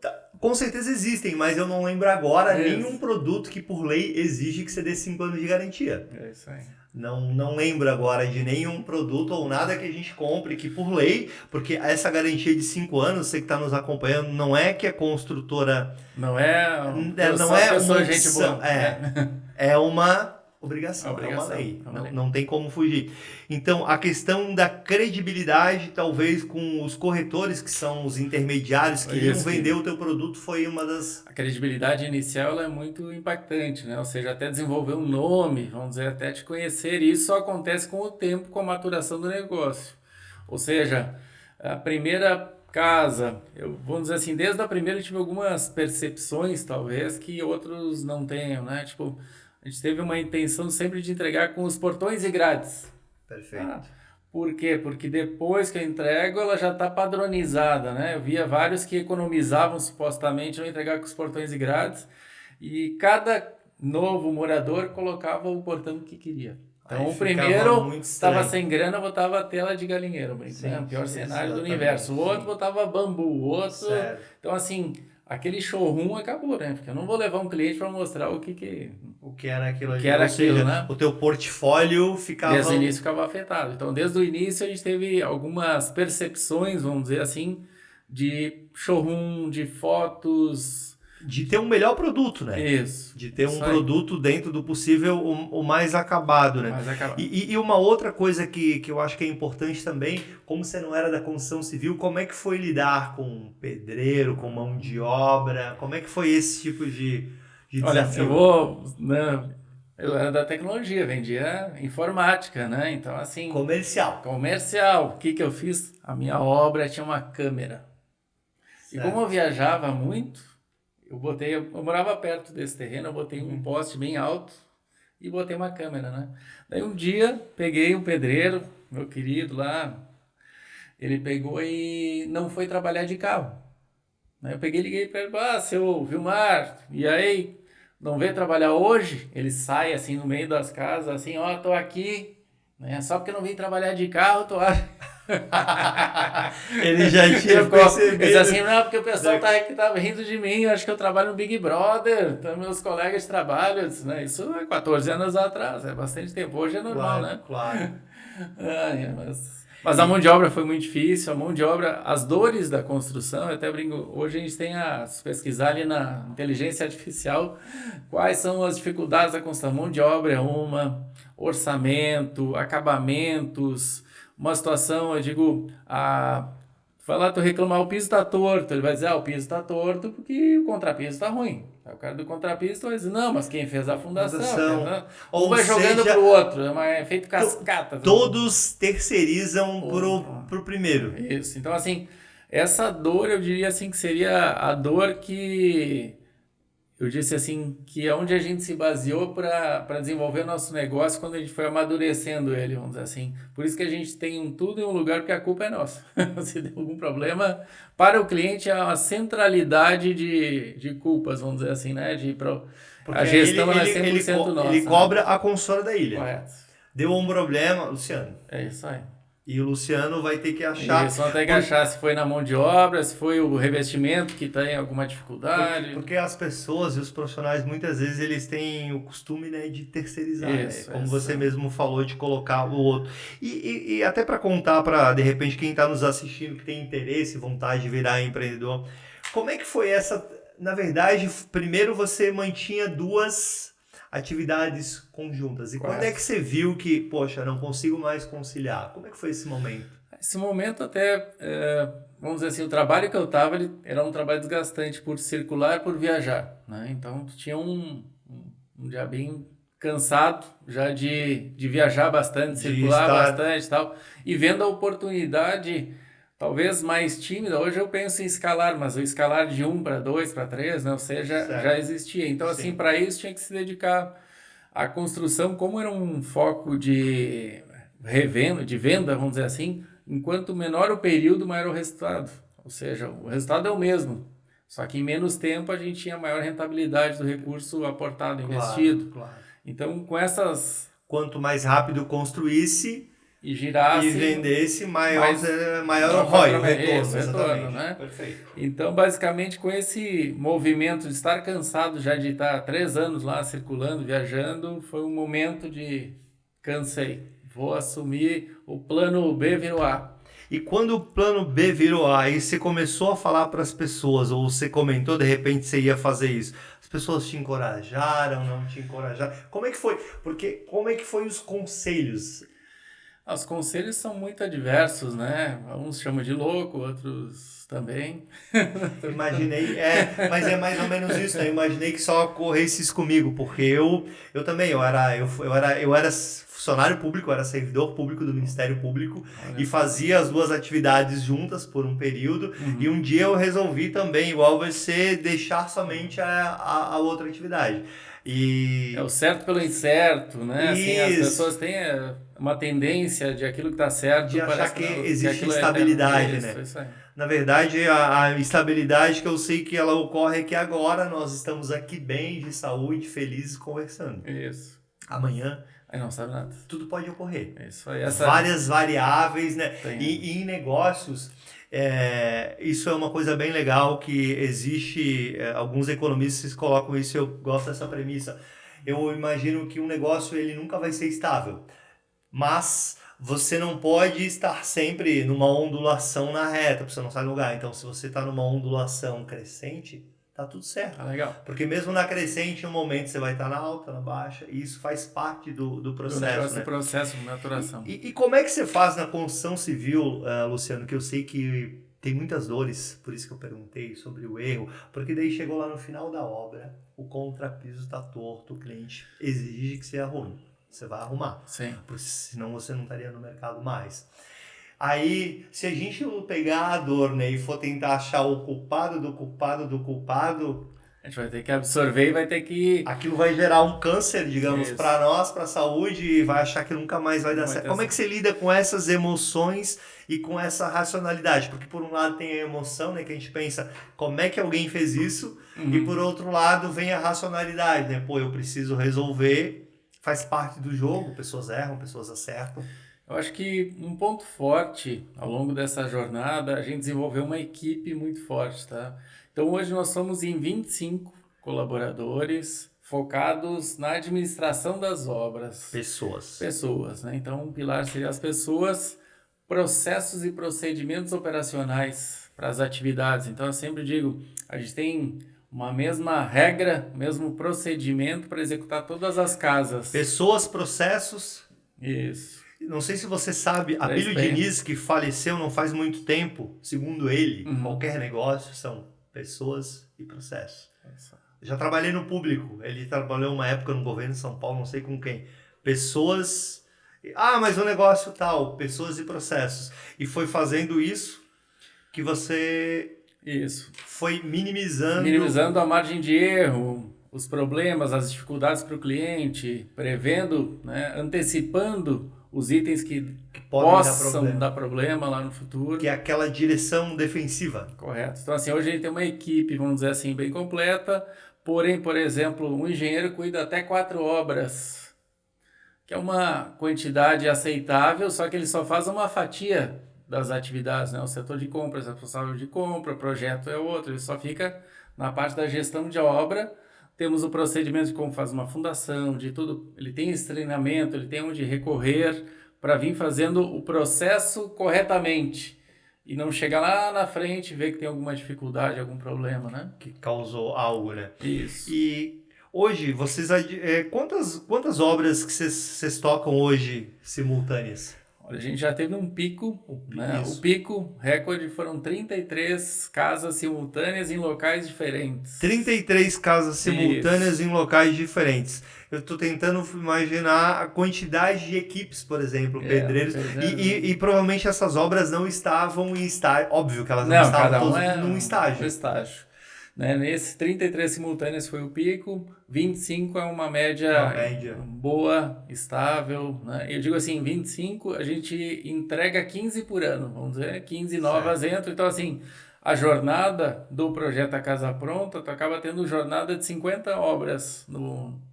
Com certeza existem, mas eu não lembro agora nenhum produto que, por lei, exige que você dê 5 anos de garantia. É isso aí. Não lembro agora de nenhum produto ou nada que a gente compre que por lei, porque essa garantia de 5 anos, você que está nos acompanhando, não é que a construtora... Não é uma gente boa. É uma obrigação, é uma lei. Não tem como fugir. Então, a questão da credibilidade, talvez com os corretores, que são os intermediários que iam vender o teu produto, foi uma das... A credibilidade inicial ela é muito impactante, né? Ou seja, até desenvolver um nome, vamos dizer, até te conhecer. E isso só acontece com o tempo, com a maturação do negócio. Ou seja, a primeira casa, vamos dizer assim, desde a primeira eu tive algumas percepções, talvez, que outros não tenham, né? Tipo... A gente teve uma intenção sempre de entregar com os portões e grades. Perfeito. Por quê? Porque depois que eu entrego, ela já está padronizada, né? Eu via vários que economizavam supostamente ao entregar com os portões e grades e cada novo morador colocava o portão que queria. Então, o primeiro estava sem grana, botava a tela de galinheiro, o pior cenário do universo. O outro botava bambu, o outro... Certo. Então, assim... Aquele showroom acabou, né? Porque eu não vou levar um cliente para mostrar o que era aquilo ali. Ou seja, né? O teu portfólio ficava... Desde o início ficava afetado. Então, desde o início a gente teve algumas percepções, vamos dizer assim, de showroom, de fotos... De ter um melhor produto, né? Isso. De ter um produto dentro do possível o mais acabado, né? Mais acabado. E uma outra coisa que eu acho que é importante também, como você não era da construção civil, como é que foi lidar com pedreiro, com mão de obra? Como é que foi esse tipo de desafio? Eu era da tecnologia, vendia informática, né? Então, assim... Comercial. O que eu fiz? A minha obra tinha uma câmera. Certo. E como eu viajava muito... Eu morava perto desse terreno, eu botei um poste bem alto e botei uma câmera, né? Daí um dia, peguei um pedreiro, meu querido lá, ele pegou e não foi trabalhar de carro. Eu peguei e liguei para ele, seu Vilmar, e aí, não veio trabalhar hoje? Ele sai assim no meio das casas, assim, tô aqui, né? Só porque eu não vim trabalhar de carro, tô lá. Ele já tinha percebido. Ele disse assim, não, porque o pessoal tava rindo de mim, acho que eu trabalho no Big Brother, então meus colegas trabalham, né? Isso é 14 anos atrás, é bastante tempo, hoje é normal, claro, né? Claro. Mas a mão de obra foi muito difícil, as dores da construção, eu até brinco, hoje a gente tem se pesquisar ali na inteligência artificial, quais são as dificuldades da construção. A mão de obra é orçamento, acabamentos, uma situação, eu digo, vai lá tu reclamar, o piso está torto, ele vai dizer, o piso está torto porque o contrapiso está ruim. O cara do contrapiso vai dizer, não, mas quem fez a fundação. Né? Ou vai jogando pro outro, é feito cascata. Todos terceirizam pro primeiro. Isso, então assim, essa dor eu diria assim que seria a dor que eu disse assim, que é onde a gente se baseou para desenvolver o nosso negócio quando a gente foi amadurecendo ele, vamos dizer assim. Por isso que a gente tem tudo em um lugar, porque a culpa é nossa. Se der algum problema, para o cliente é uma centralidade de culpas, vamos dizer assim, né? Porque A gestão é 100% nossa. Ele cobra a consultora da ilha. Correto. Deu um problema, Luciano. É isso aí. E o Luciano vai ter que achar... Isso, vai ter que achar se foi na mão de obra, se foi o revestimento que tem alguma dificuldade. Porque as pessoas e os profissionais, muitas vezes, eles têm o costume, né, de terceirizar, isso, né? Como você mesmo falou, de colocar o outro. E até para contar para, de repente, quem está nos assistindo, que tem interesse, vontade de virar empreendedor, como é que foi essa... Na verdade, primeiro você mantinha duas atividades conjuntas. E quando é que você viu que, poxa, não consigo mais conciliar? Como é que foi esse momento? Esse momento até, vamos dizer assim, o trabalho que eu estava era um trabalho desgastante por circular, por viajar, né? Então, tinha um dia bem cansado já de viajar bastante, circular bastante e tal. E vendo a oportunidade, talvez mais tímida, hoje eu penso em escalar, mas o escalar de 1 para 2 para 3, né? Ou seja, já existia. Então, assim, para isso tinha que se dedicar à construção, como era um foco de revenda, de venda, vamos dizer assim, enquanto menor o período, maior o resultado. Ou seja, o resultado é o mesmo, só que em menos tempo a gente tinha maior rentabilidade do recurso aportado, investido. Claro. Então, com essas... Quanto mais rápido construísse e girasse... E vendesse, maior o ROI, o retorno, né? Perfeito. Então, basicamente, com esse movimento de estar cansado já de estar 3 anos lá circulando, viajando, foi um momento de cansei. Vou assumir o plano B virou A. E quando o plano B virou A, e você começou a falar para as pessoas, ou você comentou, de repente você ia fazer isso, as pessoas te encorajaram, não te encorajaram? Como é que foi? Porque como é que foi os conselhos? Os conselhos são muito adversos, né? Uns chamam de louco, outros também. Imaginei, mas é mais ou menos isso, né? Eu imaginei que só ocorresse isso comigo, porque eu também, eu era funcionário público, eu era servidor público do Ministério Público. Olha. E fazia as duas atividades juntas por um período. E um dia eu resolvi também, igual você, deixar somente a outra atividade. E... É o certo pelo incerto, né? Assim, as pessoas têm uma tendência de aquilo que está certo... De achar que existe estabilidade, né? Isso aí. Na verdade, a estabilidade que eu sei que ela ocorre é que agora nós estamos aqui bem, de saúde, felizes, conversando. Isso. Amanhã... Aí não sabe nada. Tudo pode ocorrer. Isso aí. Várias variáveis, né? E em negócios... isso é uma coisa bem legal que existe, alguns economistas colocam isso, eu gosto dessa premissa. Eu imagino que um negócio ele nunca vai ser estável, mas você não pode estar sempre numa ondulação na reta, porque você não sai do lugar. Então, se você está numa ondulação crescente, tá tudo certo. Legal. Porque mesmo na crescente, em um momento você vai estar na alta, na baixa, e isso faz parte do processo. Do processo de maturação. E como é que você faz na construção civil, Luciano, que eu sei que tem muitas dores, por isso que eu perguntei sobre o erro, porque daí chegou lá no final da obra, o contrapiso está torto, o cliente exige que você arrume. Você vai arrumar. Sim. Porque senão você não estaria no mercado mais. Aí, se a gente pegar a dor, né, e for tentar achar o culpado do culpado do culpado... A gente vai ter que absorver e vai ter que... Aquilo vai gerar um câncer, digamos, para nós, para a saúde, e vai achar que nunca mais vai dar certo. Como é que você lida com essas emoções e com essa racionalidade? Porque por um lado tem a emoção, né, que a gente pensa, como é que alguém fez isso? E por outro lado vem a racionalidade, né? Pô, eu preciso resolver, faz parte do jogo, pessoas erram, pessoas acertam. Eu acho que um ponto forte ao longo dessa jornada, a gente desenvolveu uma equipe muito forte, tá? Então hoje nós somos em 25 colaboradores focados na administração das obras. Pessoas, né? Então um pilar seria as pessoas, processos e procedimentos operacionais para as atividades. Então eu sempre digo, a gente tem uma mesma regra, mesmo procedimento para executar todas as casas. Pessoas, processos... Isso. Não sei se você sabe, Abílio Diniz, que faleceu não faz muito tempo, segundo ele, qualquer negócio são pessoas e processos. Já trabalhei no público, ele trabalhou uma época no governo de São Paulo, não sei com quem. Pessoas... mas o negócio tal, pessoas e processos. E foi fazendo isso que você Isso. foi minimizando... Minimizando a margem de erro, os problemas, as dificuldades para o cliente, prevendo, né, antecipando os itens que podem possam dar problema lá no futuro. Que é aquela direção defensiva. Correto. Então, assim, hoje a gente tem uma equipe, vamos dizer assim, bem completa, porém, por exemplo, um engenheiro cuida até 4 obras, que é uma quantidade aceitável, só que ele só faz uma fatia das atividades, né? O setor de compras é responsável de compra, o projeto é outro, ele só fica na parte da gestão de obra. Temos o procedimento de como faz uma fundação, de tudo. Ele tem esse treinamento, ele tem onde recorrer para vir fazendo o processo corretamente e não chegar lá na frente e ver que tem alguma dificuldade, algum problema, né? Que causou algo, né? Isso. E hoje, vocês quantas obras que vocês tocam hoje simultâneas? Olha, a gente já teve um pico, né? O pico, recorde, foram 33 casas simultâneas em locais diferentes. 33 casas simultâneas em locais diferentes. Eu estou tentando imaginar a quantidade de equipes, por exemplo, pedreiros. E provavelmente essas obras não estavam em estágio. Óbvio que elas não estavam todas num estágio. Né? Nesse 33 simultâneos foi o pico, 25 é uma média boa, estável. Né? Eu digo assim, 25 a gente entrega 15 por ano, vamos dizer, 15 novas entram. Então, assim, a jornada do projeto A Casa Pronta, tu acaba tendo jornada de 50 obras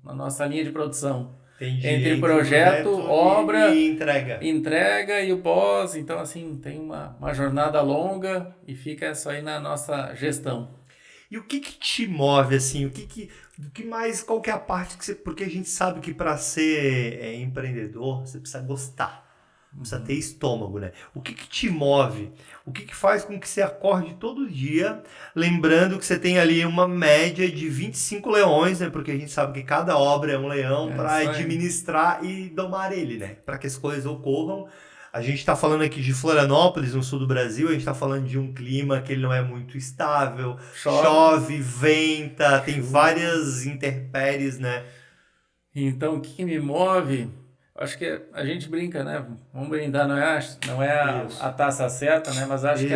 na nossa linha de produção. Entendi. Entre projeto, obra, e entrega e o pós. Então, assim, tem uma jornada longa e fica isso aí na nossa gestão. E o que te move, assim, o que mais, qual que é a parte que você... Porque a gente sabe que para ser empreendedor, você precisa gostar, precisa ter estômago, né? O que te move? O que faz com que você acorde todo dia, lembrando que você tem ali uma média de 25 leões, né? Porque a gente sabe que cada obra é um leão para administrar e domar ele, né? Para que as coisas ocorram. A gente está falando aqui de Florianópolis, no sul do Brasil, a gente está falando de um clima que ele não é muito estável, chove, venta, tem várias intempéries, né? Então, o que me move? Acho que a gente brinca, né? Vamos brindar, não é a taça certa, né? Mas acho que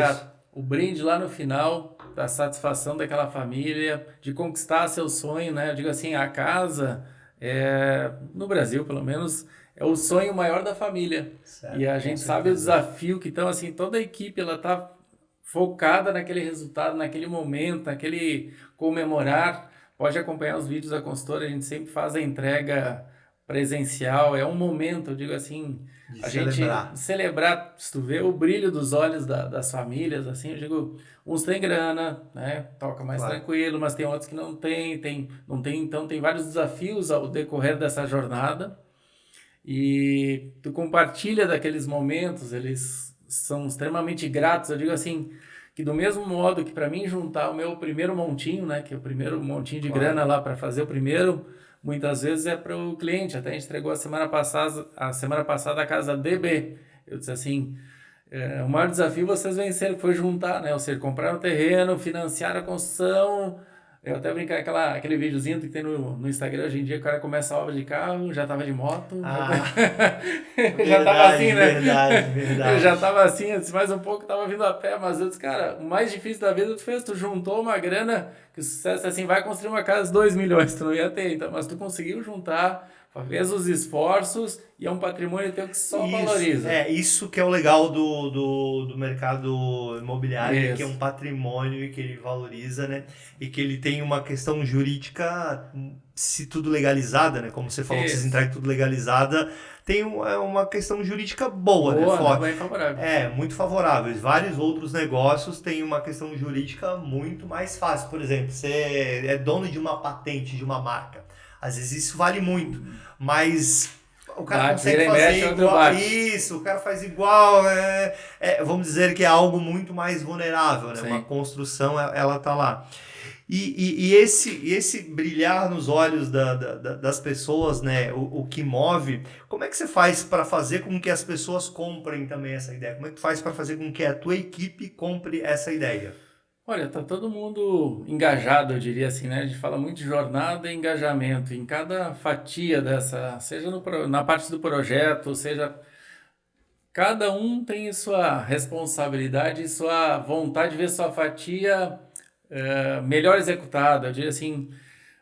o brinde lá no final, da satisfação daquela família, de conquistar seu sonho, né? Eu digo assim, a casa, no Brasil pelo menos, é o sonho maior da família. Certo, e a gente sabe o desafio que então, assim, toda a equipe, ela tá focada naquele resultado, naquele momento, naquele comemorar. Pode acompanhar os vídeos da consultora, a gente sempre faz a entrega presencial, é um momento, eu digo assim, gente celebrar, se tu vê o brilho dos olhos das famílias, assim, eu digo, uns têm grana, né, toca mais tranquilo, mas tem outros que não tem, então tem vários desafios ao decorrer dessa jornada. E tu compartilha daqueles momentos, eles são extremamente gratos. Eu digo assim, que do mesmo modo que para mim juntar o meu primeiro montinho, né, que é o primeiro montinho de grana lá para fazer o primeiro, muitas vezes é para o cliente. Até a gente entregou a semana passada a casa DB. Eu disse assim, o maior desafio vocês venceram foi juntar, né, ou seja, comprar um terreno, financiar a construção. Eu até brincar aquele videozinho que tem no Instagram hoje em dia, o cara começa a obra de carro, já tava de moto. Já tava assim, né? Verdade. Eu já tava assim, eu disse, mais um pouco tava vindo a pé, mas eu disse, cara, o mais difícil da vida tu fez, tu juntou uma grana, que o sucesso assim, vai construir uma casa de 2 milhões, tu não ia ter, então, mas tu conseguiu juntar, fez os esforços e é um patrimônio teu que só valoriza. Isso que é o legal do mercado imobiliário, que é um patrimônio e que ele valoriza, né? E que ele tem uma questão jurídica, se tudo legalizada, né? Como você falou, que vocês entregam tudo legalizada, tem uma questão jurídica boa, né? Bem favorável. Muito favorável. Vários outros negócios têm uma questão jurídica muito mais fácil. Por exemplo, você é dono de uma patente, de uma marca. Às vezes isso vale muito, mas o cara consegue fazer igual. Isso, o cara faz igual. Vamos dizer que é algo muito mais vulnerável, né? Uma construção, ela tá lá. E esse brilhar nos olhos das pessoas, né? O que move, como é que você faz para fazer com que as pessoas comprem também essa ideia? Como é que tu faz para fazer com que a tua equipe compre essa ideia? Olha, tá todo mundo engajado, eu diria assim, né? A gente fala muito de jornada e engajamento. Em cada fatia dessa, seja na parte do projeto, seja Cada um tem sua responsabilidade, sua vontade de ver sua fatia melhor executada. Eu diria assim,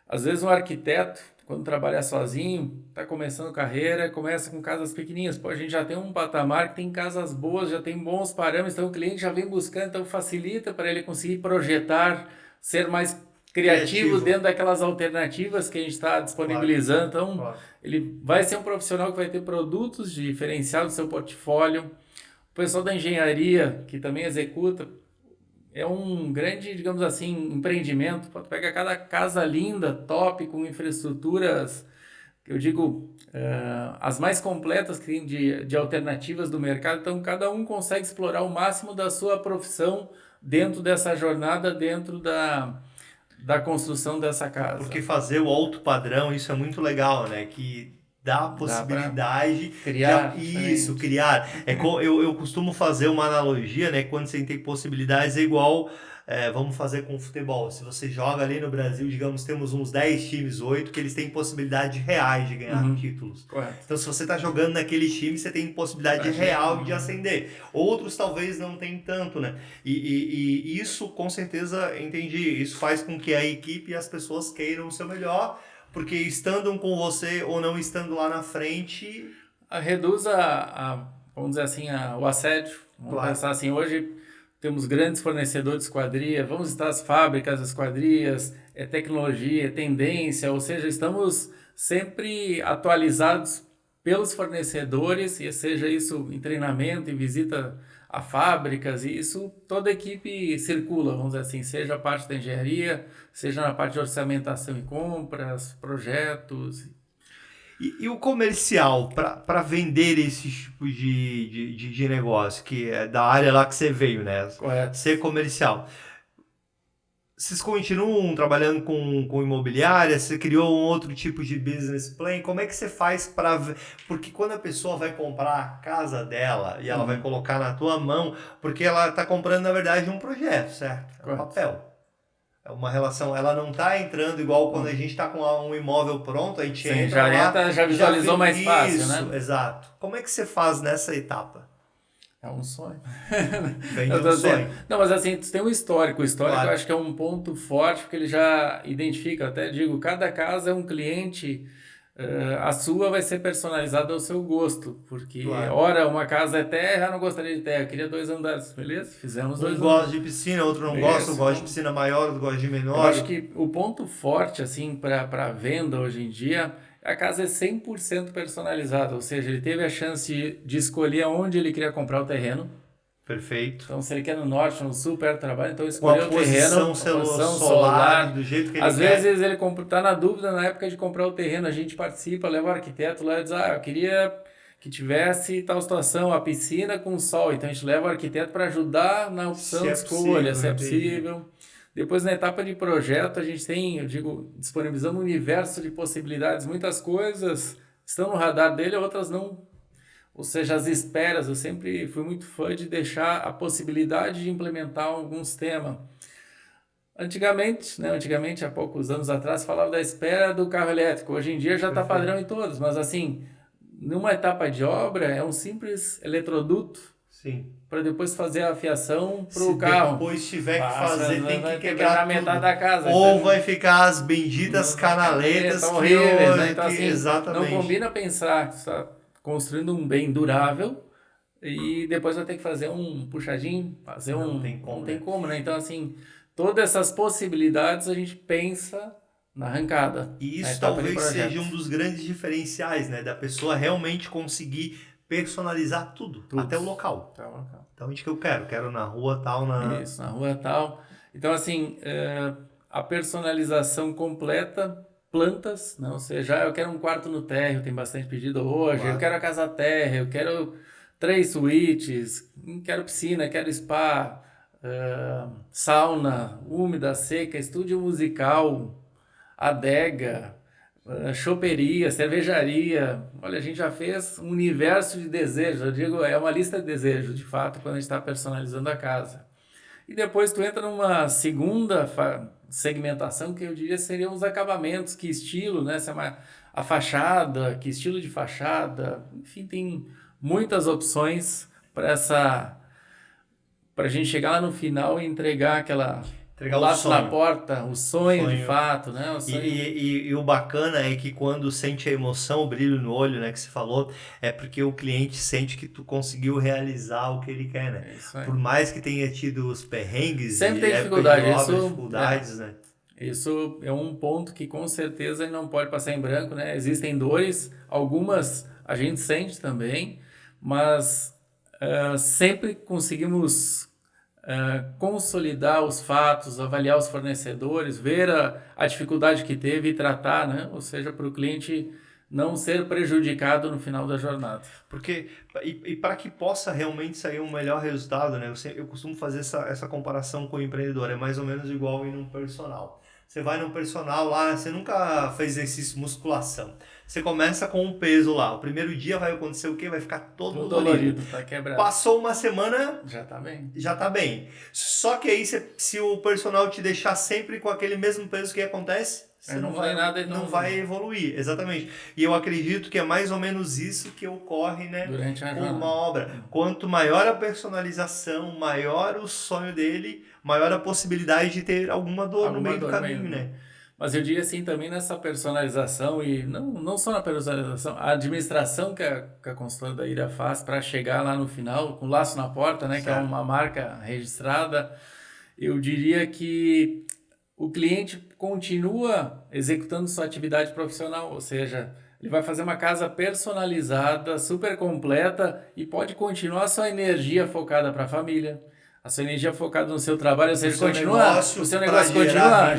às vezes um arquiteto, quando trabalha sozinho, está começando carreira, começa com casas pequenininhas. Pô, a gente já tem um patamar que tem casas boas, já tem bons parâmetros, então o cliente já vem buscando, então facilita para ele conseguir projetar, ser mais criativo dentro daquelas alternativas que a gente está disponibilizando. Então, ele vai ser um profissional que vai ter produtos diferenciados no seu portfólio. O pessoal da engenharia, que também executa, é um grande, digamos assim, empreendimento. Tu pega cada casa linda, top, com infraestruturas, eu digo, as mais completas que tem de alternativas do mercado. Então, cada um consegue explorar o máximo da sua profissão dentro dessa jornada, dentro da construção dessa casa. Porque fazer o alto padrão, isso é muito legal, né? Que dá a possibilidade criar. Criar. Eu costumo fazer uma analogia, né? Quando você tem possibilidades, é igual, vamos fazer com o futebol. Se você joga ali no Brasil, digamos, temos uns 10 times, 8, que eles têm possibilidade reais de ganhar títulos. Correto. Então, se você está jogando naquele time, você tem possibilidade real de ascender. Outros talvez não tem tanto, né? E isso, com certeza, entendi. Isso faz com que a equipe e as pessoas queiram o seu melhor, porque estando com você ou não estando lá na frente... Reduz vamos dizer assim, o assédio. Vamos pensar assim, hoje temos grandes fornecedores de esquadria, vamos estar as fábricas, as esquadrias, tecnologia, tendência, ou seja, estamos sempre atualizados pelos fornecedores, e seja isso em treinamento, em visita a fábricas, e isso toda a equipe circula, vamos dizer assim, seja a parte da engenharia, seja na parte de orçamentação e compras, projetos. E o comercial, para vender esse tipo de negócio, que é da área lá que você veio, né? Correto. Ser comercial. Vocês continuam trabalhando com imobiliária? Você criou um outro tipo de business plan? Como é que você faz para... Porque quando a pessoa vai comprar a casa dela e ela vai colocar na tua mão, porque ela está comprando, na verdade, um projeto, certo? É um papel. É uma relação, ela não está entrando igual quando a gente está com um imóvel pronto, a gente entra lá... Já visualizou mais fácil, né? Isso, exato. Como é que você faz nessa etapa? É um sonho. Vem um sonho. Não, mas assim, tu tem um histórico. O histórico Claro. Eu acho que é um ponto forte, porque ele já identifica, até digo, cada casa é um cliente, a sua vai ser personalizada ao seu gosto, porque, ora, uma casa é terra, eu não gostaria de terra, eu queria 2 andares, beleza? Fizemos 2 andares. Um gosta de piscina, outro não gosta, um gosta de piscina maior, outro gosta de menor. Eu acho que o ponto forte, assim, para venda hoje em dia, a casa é 100% personalizada, ou seja, ele teve a chance de escolher onde ele queria comprar o terreno. Perfeito. Então, se ele quer no norte, no sul, perto do trabalho, então escolheu o terreno, posição solar, do jeito que ele Às quer. vezes ele está na dúvida na época de comprar o terreno, a gente participa, leva o arquiteto lá e diz, eu queria que tivesse tal situação, a piscina com sol, então a gente leva o arquiteto para ajudar na opção de escolha, se é possível. Depois, na etapa de projeto, a gente tem, disponibilizando um universo de possibilidades. Muitas coisas estão no radar dele, outras não. Ou seja, as esperas, eu sempre fui muito fã de deixar a possibilidade de implementar algum sistema. Antigamente, há poucos anos atrás, falava da espera do carro elétrico. Hoje em dia já está padrão em todos, mas assim, numa etapa de obra, é um simples eletroduto. Sim. Para depois fazer a fiação para o carro. Depois tiver que fazer, tem que quebrar metade da casa. Ou então, vai ficar as benditas canaletas que horríveis, né? Então, assim, exatamente. Não combina pensar que está construindo um bem durável e depois vai ter que fazer um puxadinho, fazer não tem como, né? Então, assim, todas essas possibilidades a gente pensa na arrancada. E isso talvez seja um dos grandes diferenciais, né? Da pessoa realmente conseguir personalizar tudo. Até o local. Então, onde que eu quero na rua tal, Isso, na rua tal. Então, assim, a personalização completa, plantas, né? Ou seja, eu quero um quarto no térreo, tem bastante pedido hoje, eu quero a casa térrea, eu quero 3 suítes, quero piscina, quero spa, sauna, úmida, seca, estúdio musical, adega, choperia, cervejaria. Olha, a gente já fez um universo de desejos. Eu digo, é uma lista de desejos, de fato, quando a gente está personalizando a casa. E depois tu entra numa segunda segmentação, que eu diria seriam os acabamentos, que estilo, né? A fachada, que estilo de fachada. Enfim, tem muitas opções para a gente chegar lá no final e entregar aquela Entregar o laço na sonho. porta, o sonho de Sonho. fato, né? O E, sonho. e o bacana é que quando sente a emoção, o brilho no olho, né, que você falou, é porque o cliente sente que tu conseguiu realizar o que ele quer, né? É isso aí. Por mais que tenha tido os perrengues Sempre e tem época dificuldade, de obra, isso dificuldades, né? Isso é um ponto que com certeza ele não pode passar em branco, né? Existem dores, algumas a gente sente também, mas sempre conseguimos consolidar os fatos, avaliar os fornecedores, ver a dificuldade que teve e tratar, né? Ou seja, para o cliente não ser prejudicado no final da jornada. Porque, e para que possa realmente sair um melhor resultado, né? Eu costumo fazer essa comparação com o empreendedor, é mais ou menos igual em um personal. Você vai num personal lá, você nunca fez exercício de musculação. Você começa com um peso lá. O primeiro dia vai acontecer o quê? Vai ficar todo dolorido. Tá quebrado. Passou uma semana, Já tá bem. já tá bem. Só que aí, se o personal te deixar sempre com aquele mesmo peso, o que acontece? Você não vai nada, não vai evoluir, exatamente. E eu acredito que é mais ou menos isso que ocorre, né, durante a com jornada. uma obra. Quanto maior a personalização, maior o sonho dele, maior a possibilidade de ter alguma dor no meio do caminho, né? Mas eu diria assim também nessa personalização e não só na personalização, a administração que a consultora da Ira faz para chegar lá no final com o laço na porta, né, certo, que é uma marca registrada, eu diria que o cliente continua executando sua atividade profissional, ou seja, ele vai fazer uma casa personalizada, super completa e pode continuar a sua energia focada para a família, a sua energia focada no seu trabalho, ou seja, o seu negócio continua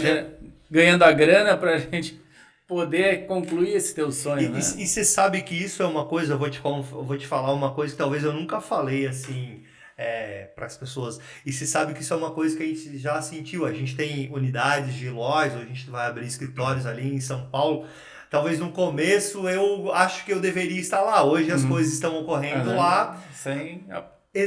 ganhando a grana para a gente poder concluir esse teu sonho, né? E você sabe que isso é uma coisa, eu vou te falar uma coisa que talvez eu nunca falei assim para as pessoas. E você sabe que isso é uma coisa que a gente já sentiu. A gente tem unidades de lojas, a gente vai abrir escritórios ali em São Paulo. Talvez no começo eu acho que eu deveria estar lá. Hoje as coisas estão ocorrendo lá.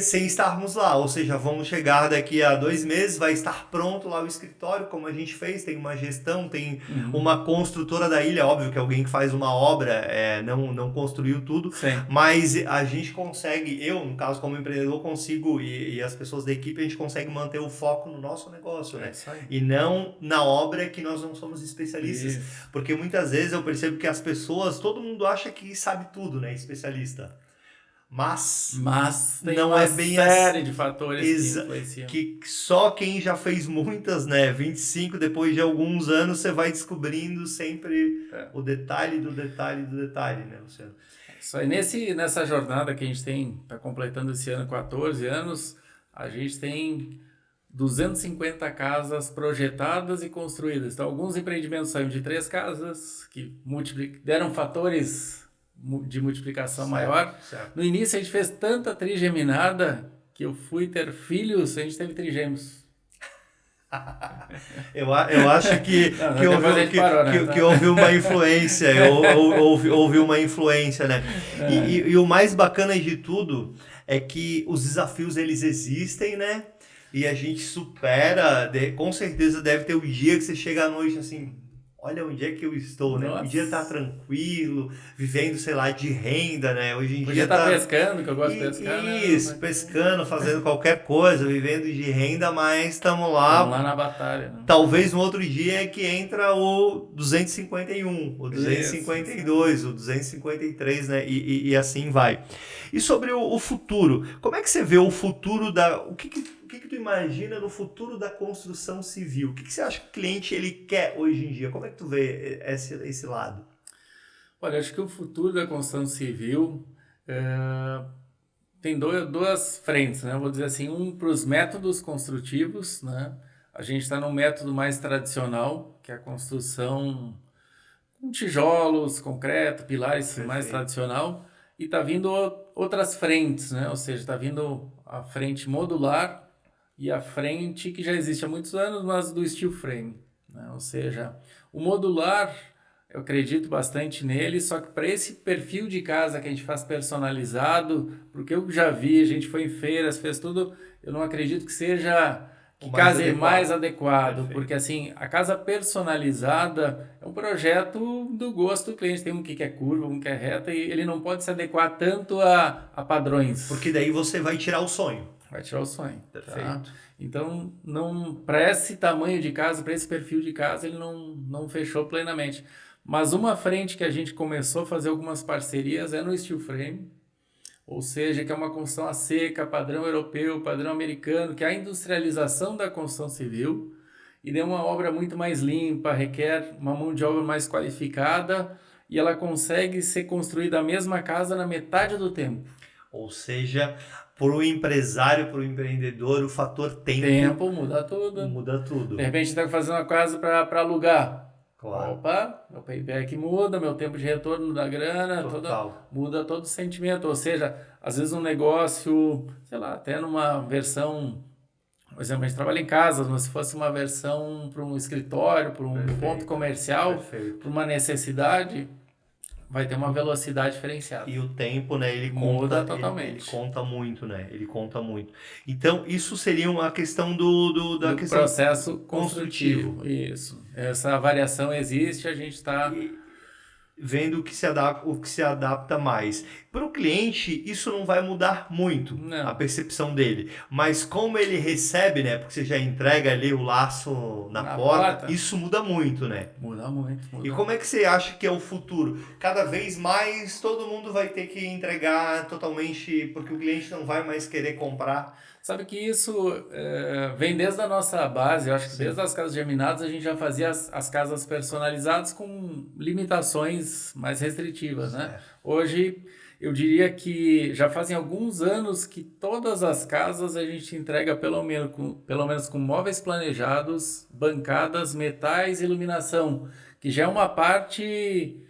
Sem estarmos lá, ou seja, vamos chegar daqui a 2 meses, vai estar pronto lá o escritório, como a gente fez, tem uma gestão, tem uma construtora da ilha, óbvio que alguém que faz uma obra não construiu tudo, sim, mas a gente consegue, eu no caso como empreendedor consigo e as pessoas da equipe, a gente consegue manter o foco no nosso negócio, né? E não na obra que nós não somos especialistas, porque muitas vezes eu percebo que as pessoas, todo mundo acha que sabe tudo, né, especialista. Mas tem não uma é bem série de fatores que influenciam. Que só quem já fez muitas, né, 25, depois de alguns anos, você vai descobrindo sempre o detalhe do detalhe do detalhe, né, Luciano? Isso aí, nessa jornada que a gente tem, está completando esse ano 14 anos, a gente tem 250 casas projetadas e construídas. Então, alguns empreendimentos saíram de 3 casas, que deram fatores de multiplicação maior. Certo. No início a gente fez tanta trigeminada que eu fui ter filhos, a gente teve trigêmeos. eu acho que houve uma influência, houve uma influência, né? E o mais bacana de tudo é que os desafios eles existem, né? E a gente supera, com certeza deve ter o dia que você chega à noite assim, olha onde é que eu estou, né? Podia estar tranquilo, vivendo, sei lá, de renda, né? Hoje em dia podia estar pescando, que eu gosto de pescar, né? Isso, pescando, fazendo qualquer coisa, vivendo de renda, mas estamos lá. Estamos lá na batalha. Né? Talvez no outro dia é que entra o 251, o 252, o 253, né? E assim vai. E sobre o futuro, como é que você vê o futuro o que tu imagina no futuro da construção civil? O que você acha que o cliente ele quer hoje em dia? Como é que tu vê esse lado? Olha, acho que o futuro da construção civil tem duas frentes, né? Eu vou dizer assim, um para os métodos construtivos, né? A gente está num método mais tradicional, que é a construção com tijolos, concreto, pilares, perfeito, mais tradicional, e está vindo outras frentes, né? Ou seja, está vindo a frente modular e a frente que já existe há muitos anos, mas do steel frame, né? Ou seja, o modular, eu acredito bastante nele, só que para esse perfil de casa que a gente faz personalizado, porque eu já vi, a gente foi em feiras, fez tudo, eu não acredito que seja que casa é mais adequado, Perfeito. porque assim, a casa personalizada é um projeto do gosto do cliente, tem um que quer curva, um que é reta, e ele não pode se adequar tanto a padrões. Porque daí você vai tirar o sonho. Vai tirar o sonho. Perfeito. Tá? Então, para esse tamanho de casa, para esse perfil de casa, ele não fechou plenamente. Mas uma frente que a gente começou a fazer algumas parcerias é no steel frame, ou seja, que é uma construção a seca, padrão europeu, padrão americano, que é a industrialização da construção civil, e é uma obra muito mais limpa, requer uma mão de obra mais qualificada, e ela consegue ser construída a mesma casa na metade do tempo. Ou seja, para o empresário, para o empreendedor, o fator tempo muda tudo. Muda tudo. De repente, está fazendo uma casa para alugar. Claro. Opa, meu payback muda, meu tempo de retorno da grana, muda todo o sentimento. Ou seja, às vezes um negócio, sei lá, até numa versão, por exemplo, a gente trabalha em casa, mas se fosse uma versão para um escritório, para um ponto comercial, para uma necessidade, vai ter uma velocidade diferenciada. E o tempo, né, ele muda conta totalmente. Ele conta muito, né? Ele conta muito. Então, isso seria uma questão do questão processo construtivo. Isso. Essa variação existe, a gente está vendo o que se adapta mais. Para o cliente, isso não vai mudar muito, a percepção dele. Mas como ele recebe, né? Porque você já entrega ali o laço na porta, isso muda muito, né? Muda muito. E como é que você acha que é o futuro? Cada vez mais todo mundo vai ter que entregar totalmente, porque o cliente não vai mais querer comprar. Sabe que isso vem desde a nossa base, eu acho que desde as casas germinadas a gente já fazia as casas personalizadas com limitações mais restritivas, né? Hoje eu diria que já fazem alguns anos que todas as casas a gente entrega pelo menos com móveis planejados, bancadas, metais e iluminação, que já é uma parte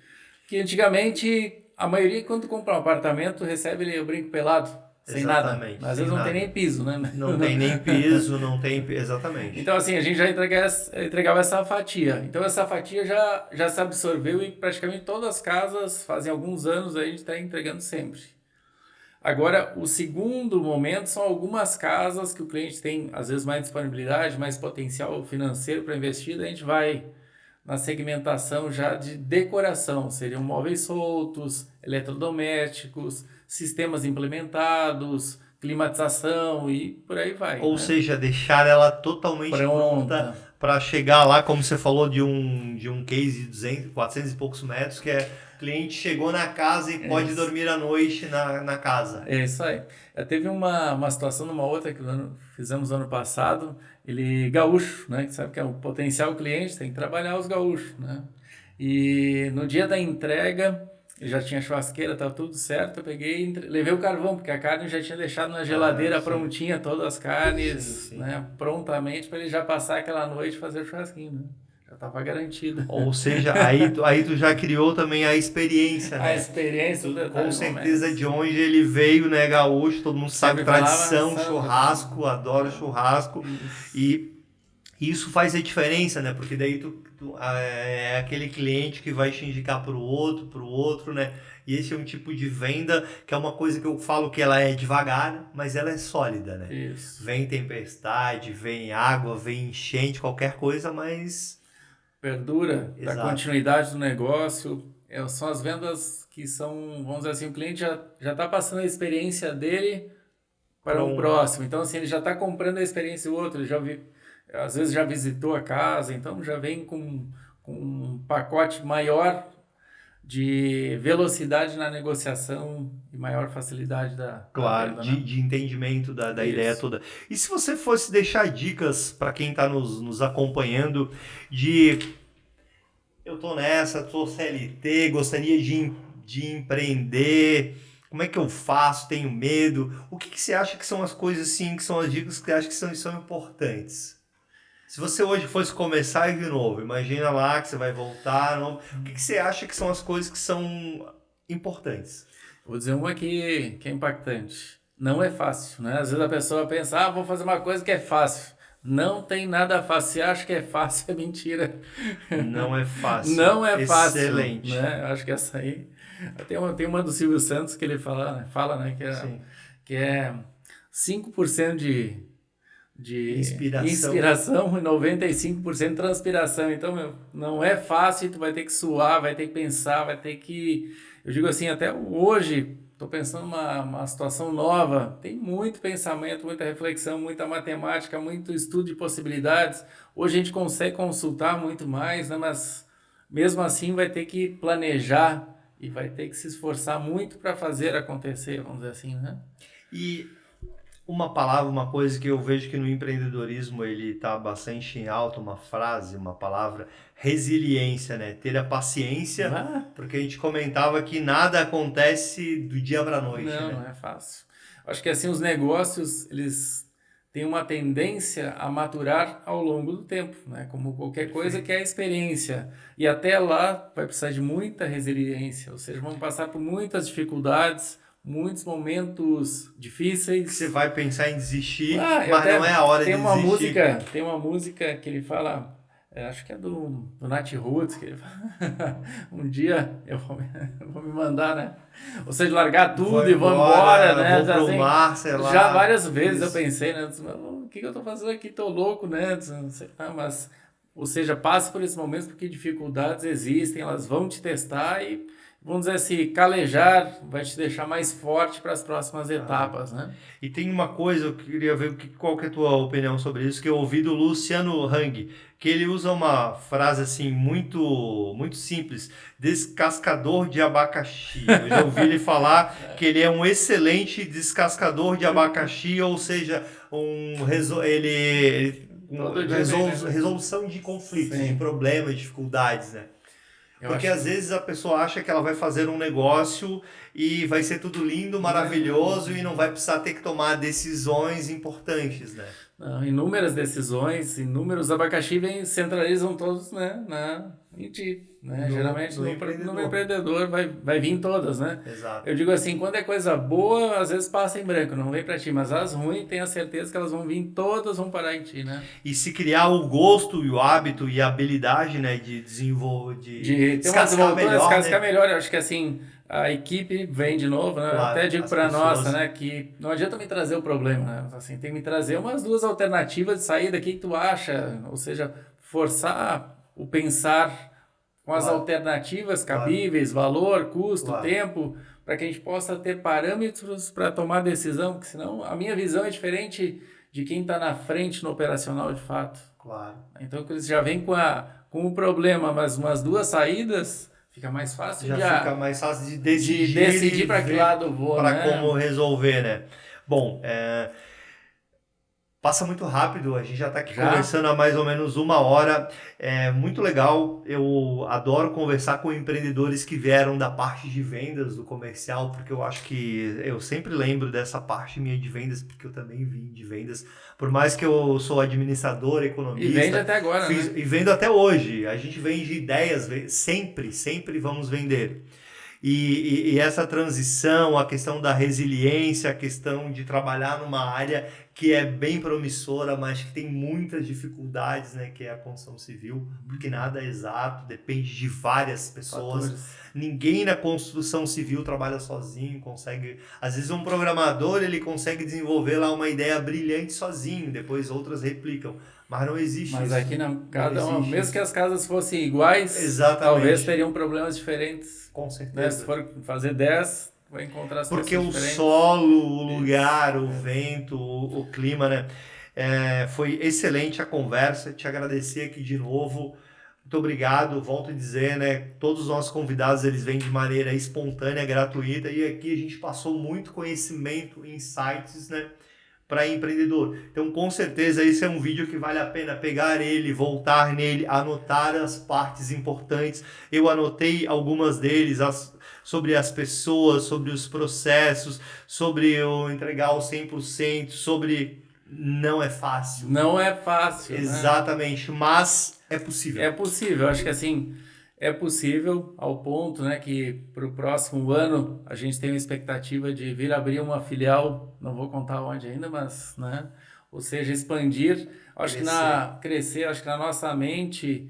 que antigamente a maioria quando compra um apartamento recebe o brinco pelado. Sem Exatamente, nada. Às vezes não tem nem piso, né? Não tem nem piso, não tem... Exatamente. Então, assim, a gente já entregava essa fatia. Então, essa fatia já se absorveu e praticamente todas as casas, fazem alguns anos, a gente está entregando sempre. Agora, o segundo momento são algumas casas que o cliente tem, às vezes, mais disponibilidade, mais potencial financeiro para investir, a gente vai na segmentação já de decoração. Seriam móveis soltos, eletrodomésticos, sistemas implementados, climatização e por aí vai. Ou seja, deixar ela totalmente pronta para chegar lá, como você falou, de um case de 200, 400 e poucos metros, que o cliente chegou na casa e pode dormir à noite na casa. É isso aí. Teve uma situação numa outra que fizemos ano passado, ele gaúcho, né? Que sabe que é um potencial cliente, tem que trabalhar os gaúchos, né? E no dia da entrega, já tinha churrasqueira, estava tudo certo, eu peguei e levei o carvão, porque a carne eu já tinha deixado na geladeira prontinha, todas as carnes, né, prontamente, para ele já passar aquela noite e fazer o churrasquinho, né? Já estava garantido. Ou seja, aí tu já criou também a experiência, né? A experiência. Com certeza de onde ele veio, né, gaúcho, todo mundo sabe, tradição, churrasco, adora churrasco, e isso faz a diferença, né? Porque daí é aquele cliente que vai te indicar pro outro, né? E esse é um tipo de venda que é uma coisa que eu falo que ela é devagar, mas ela é sólida, né? Isso. Vem tempestade, vem água, vem enchente, qualquer coisa, mas... Perdura, da continuidade do negócio. São as vendas que são, vamos dizer assim, o cliente já está passando a experiência dele para o próximo. Então, assim, ele já está comprando a experiência do outro, ele às vezes já visitou a casa, então já vem com um pacote maior de velocidade na negociação e maior facilidade da venda, né? de entendimento da ideia toda. E se você fosse deixar dicas para quem está nos acompanhando eu tô nessa, sou CLT, gostaria de empreender, como é que eu faço, tenho medo, o que você acha que são as coisas assim, que são as dicas que você acha que são importantes? Se você hoje fosse começar de novo, imagina lá que você vai voltar, o que você acha que são as coisas que são importantes? Vou dizer uma que é impactante. Não é fácil, né? Às vezes a pessoa pensa, vou fazer uma coisa que é fácil. Não tem nada fácil. Você acha que é fácil, é mentira. Não é fácil. Não é fácil. Excelente. Né? Acho que essa aí... Tem uma do Silvio Santos que ele fala, né? Que é 5% de Inspiração. inspiração e 95% transpiração. Então, não é fácil, tu vai ter que suar, vai ter que pensar, vai ter que... Eu digo assim, até hoje, estou pensando uma situação nova, tem muito pensamento, muita reflexão, muita matemática, muito estudo de possibilidades. Hoje a gente consegue consultar muito mais, né? Mas mesmo assim vai ter que planejar e vai ter que se esforçar muito para fazer acontecer, vamos dizer assim, né? E uma palavra, uma coisa que eu vejo que no empreendedorismo ele está bastante em alta, uma frase, uma palavra, resiliência, né? Ter a paciência, porque a gente comentava que nada acontece do dia para a noite, Não, né? não é fácil. Acho que assim, os negócios, eles têm uma tendência a maturar ao longo do tempo, né? Como qualquer coisa que é a experiência. E até lá vai precisar de muita resiliência, ou seja, vamos passar por muitas dificuldades, muitos momentos difíceis. Você vai pensar em desistir, mas não é a hora de desistir. Tem uma música que ele fala, acho que é do Nat Roots, que ele fala, um dia eu vou me mandar, né? Ou seja, largar tudo e vou embora, né? Vou pro assim, mar, sei lá. já várias vezes eu pensei, né? O que eu tô fazendo aqui? Tô louco, né? Não sei, mas, ou seja, passe por esses momentos porque dificuldades existem, elas vão te testar e, vamos dizer assim, calejar vai te deixar mais forte para as próximas etapas, né? E tem uma coisa, eu queria ver qual que é a tua opinião sobre isso, que eu ouvi do Luciano Hang, que ele usa uma frase assim muito, muito simples, descascador de abacaxi. Eu já ouvi ele falar que ele é um excelente descascador de abacaxi, ou seja, resolução de conflitos, Sim. de problemas, dificuldades, né? Porque às vezes a pessoa acha que ela vai fazer um negócio e vai ser tudo lindo, maravilhoso e não vai precisar ter que tomar decisões importantes, né? Não, inúmeras decisões, inúmeros abacaxi centralizam todos, né, em ti, né? Geralmente no empreendedor vai vir todas, né? Exato. Eu digo assim, quando é coisa boa, às vezes passa em branco, não vem para ti, mas as ruins, tenha certeza que elas vão vir todas, vão parar em ti, né? E se criar o gosto e o hábito e a habilidade, né, de desenvolver, de descascar melhor, eu acho que assim, a equipe vem de novo, né? Claro, até digo para nossa, né, que não adianta me trazer o problema, né? Assim, tem que me trazer umas duas alternativas de saída, o que tu acha? Ou seja, forçar o pensar com as alternativas cabíveis, valor, custo, tempo, para que a gente possa ter parâmetros para tomar decisão, porque senão a minha visão é diferente de quem está na frente no operacional de fato. Claro. Então, quando você já vem com o problema, mas umas duas saídas, fica mais fácil fica mais fácil de decidir para que lado eu vou, para como resolver, né? Bom, passa muito rápido, a gente já está aqui conversando há mais ou menos 1 hora. É muito legal, eu adoro conversar com empreendedores que vieram da parte de vendas, do comercial, porque eu acho que eu sempre lembro dessa parte minha de vendas, porque eu também vim de vendas. Por mais que eu sou administrador, economista... E vende até agora, né? E vendo até hoje. A gente vende ideias, sempre vamos vender. E essa transição, a questão da resiliência, a questão de trabalhar numa área que é bem promissora, mas que tem muitas dificuldades, né, que é a construção civil, porque nada é exato, depende de várias pessoas. Ninguém na construção civil trabalha sozinho, consegue... Às vezes um programador, ele consegue desenvolver lá uma ideia brilhante sozinho, depois outras replicam. Mas não existe mas isso. Mas aqui mesmo que as casas fossem iguais, talvez teriam problemas diferentes. Com certeza. Né? Se for fazer 10, vai encontrar situações porque o diferentes. solo, o lugar, o vento, o clima, né? Foi excelente a conversa, te agradecer aqui de novo. Muito obrigado, volto a dizer, né? Todos os nossos convidados, eles vêm de maneira espontânea, gratuita, e aqui a gente passou muito conhecimento, insights, né? Para empreendedor. Então, com certeza, esse é um vídeo que vale a pena pegar ele, voltar nele, anotar as partes importantes. Eu anotei algumas deles, sobre as pessoas, sobre os processos, sobre eu entregar o 100%, sobre... Não é fácil. Não é fácil. Exatamente, né? Mas é possível. É possível, acho que assim... É possível ao ponto, né, que para o próximo ano a gente tem uma expectativa de vir abrir uma filial, não vou contar onde ainda, mas, né, ou seja, expandir. Acho que na nossa mente,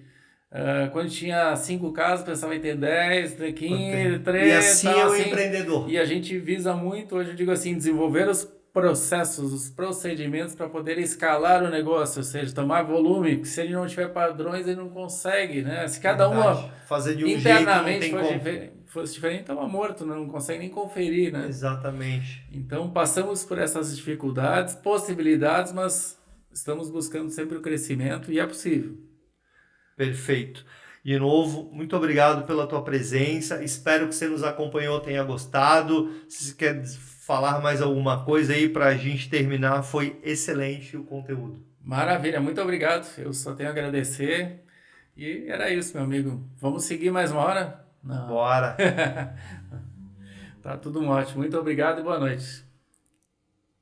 quando tinha 5 casas, pensava em ter 10, ter 15, 3... E assim é o empreendedor. E a gente visa muito, hoje eu digo assim, desenvolver os processos, os procedimentos para poder escalar o negócio, ou seja, tomar volume, porque se ele não tiver padrões, ele não consegue, né? Se cada Verdade. Fazer de um internamente jeito não tem fosse diferente, estava morto, né? Não consegue nem conferir, né? Exatamente. Então, passamos por essas dificuldades, possibilidades, mas estamos buscando sempre o crescimento e é possível. Perfeito. De novo, muito obrigado pela tua presença. Espero que você nos acompanhou, tenha gostado. Se você quer falar mais alguma coisa aí para a gente terminar, foi excelente o conteúdo. Maravilha, muito obrigado. Eu só tenho a agradecer. E era isso, meu amigo. Vamos seguir mais uma hora? Não. Bora! Tá tudo ótimo. Muito obrigado e boa noite.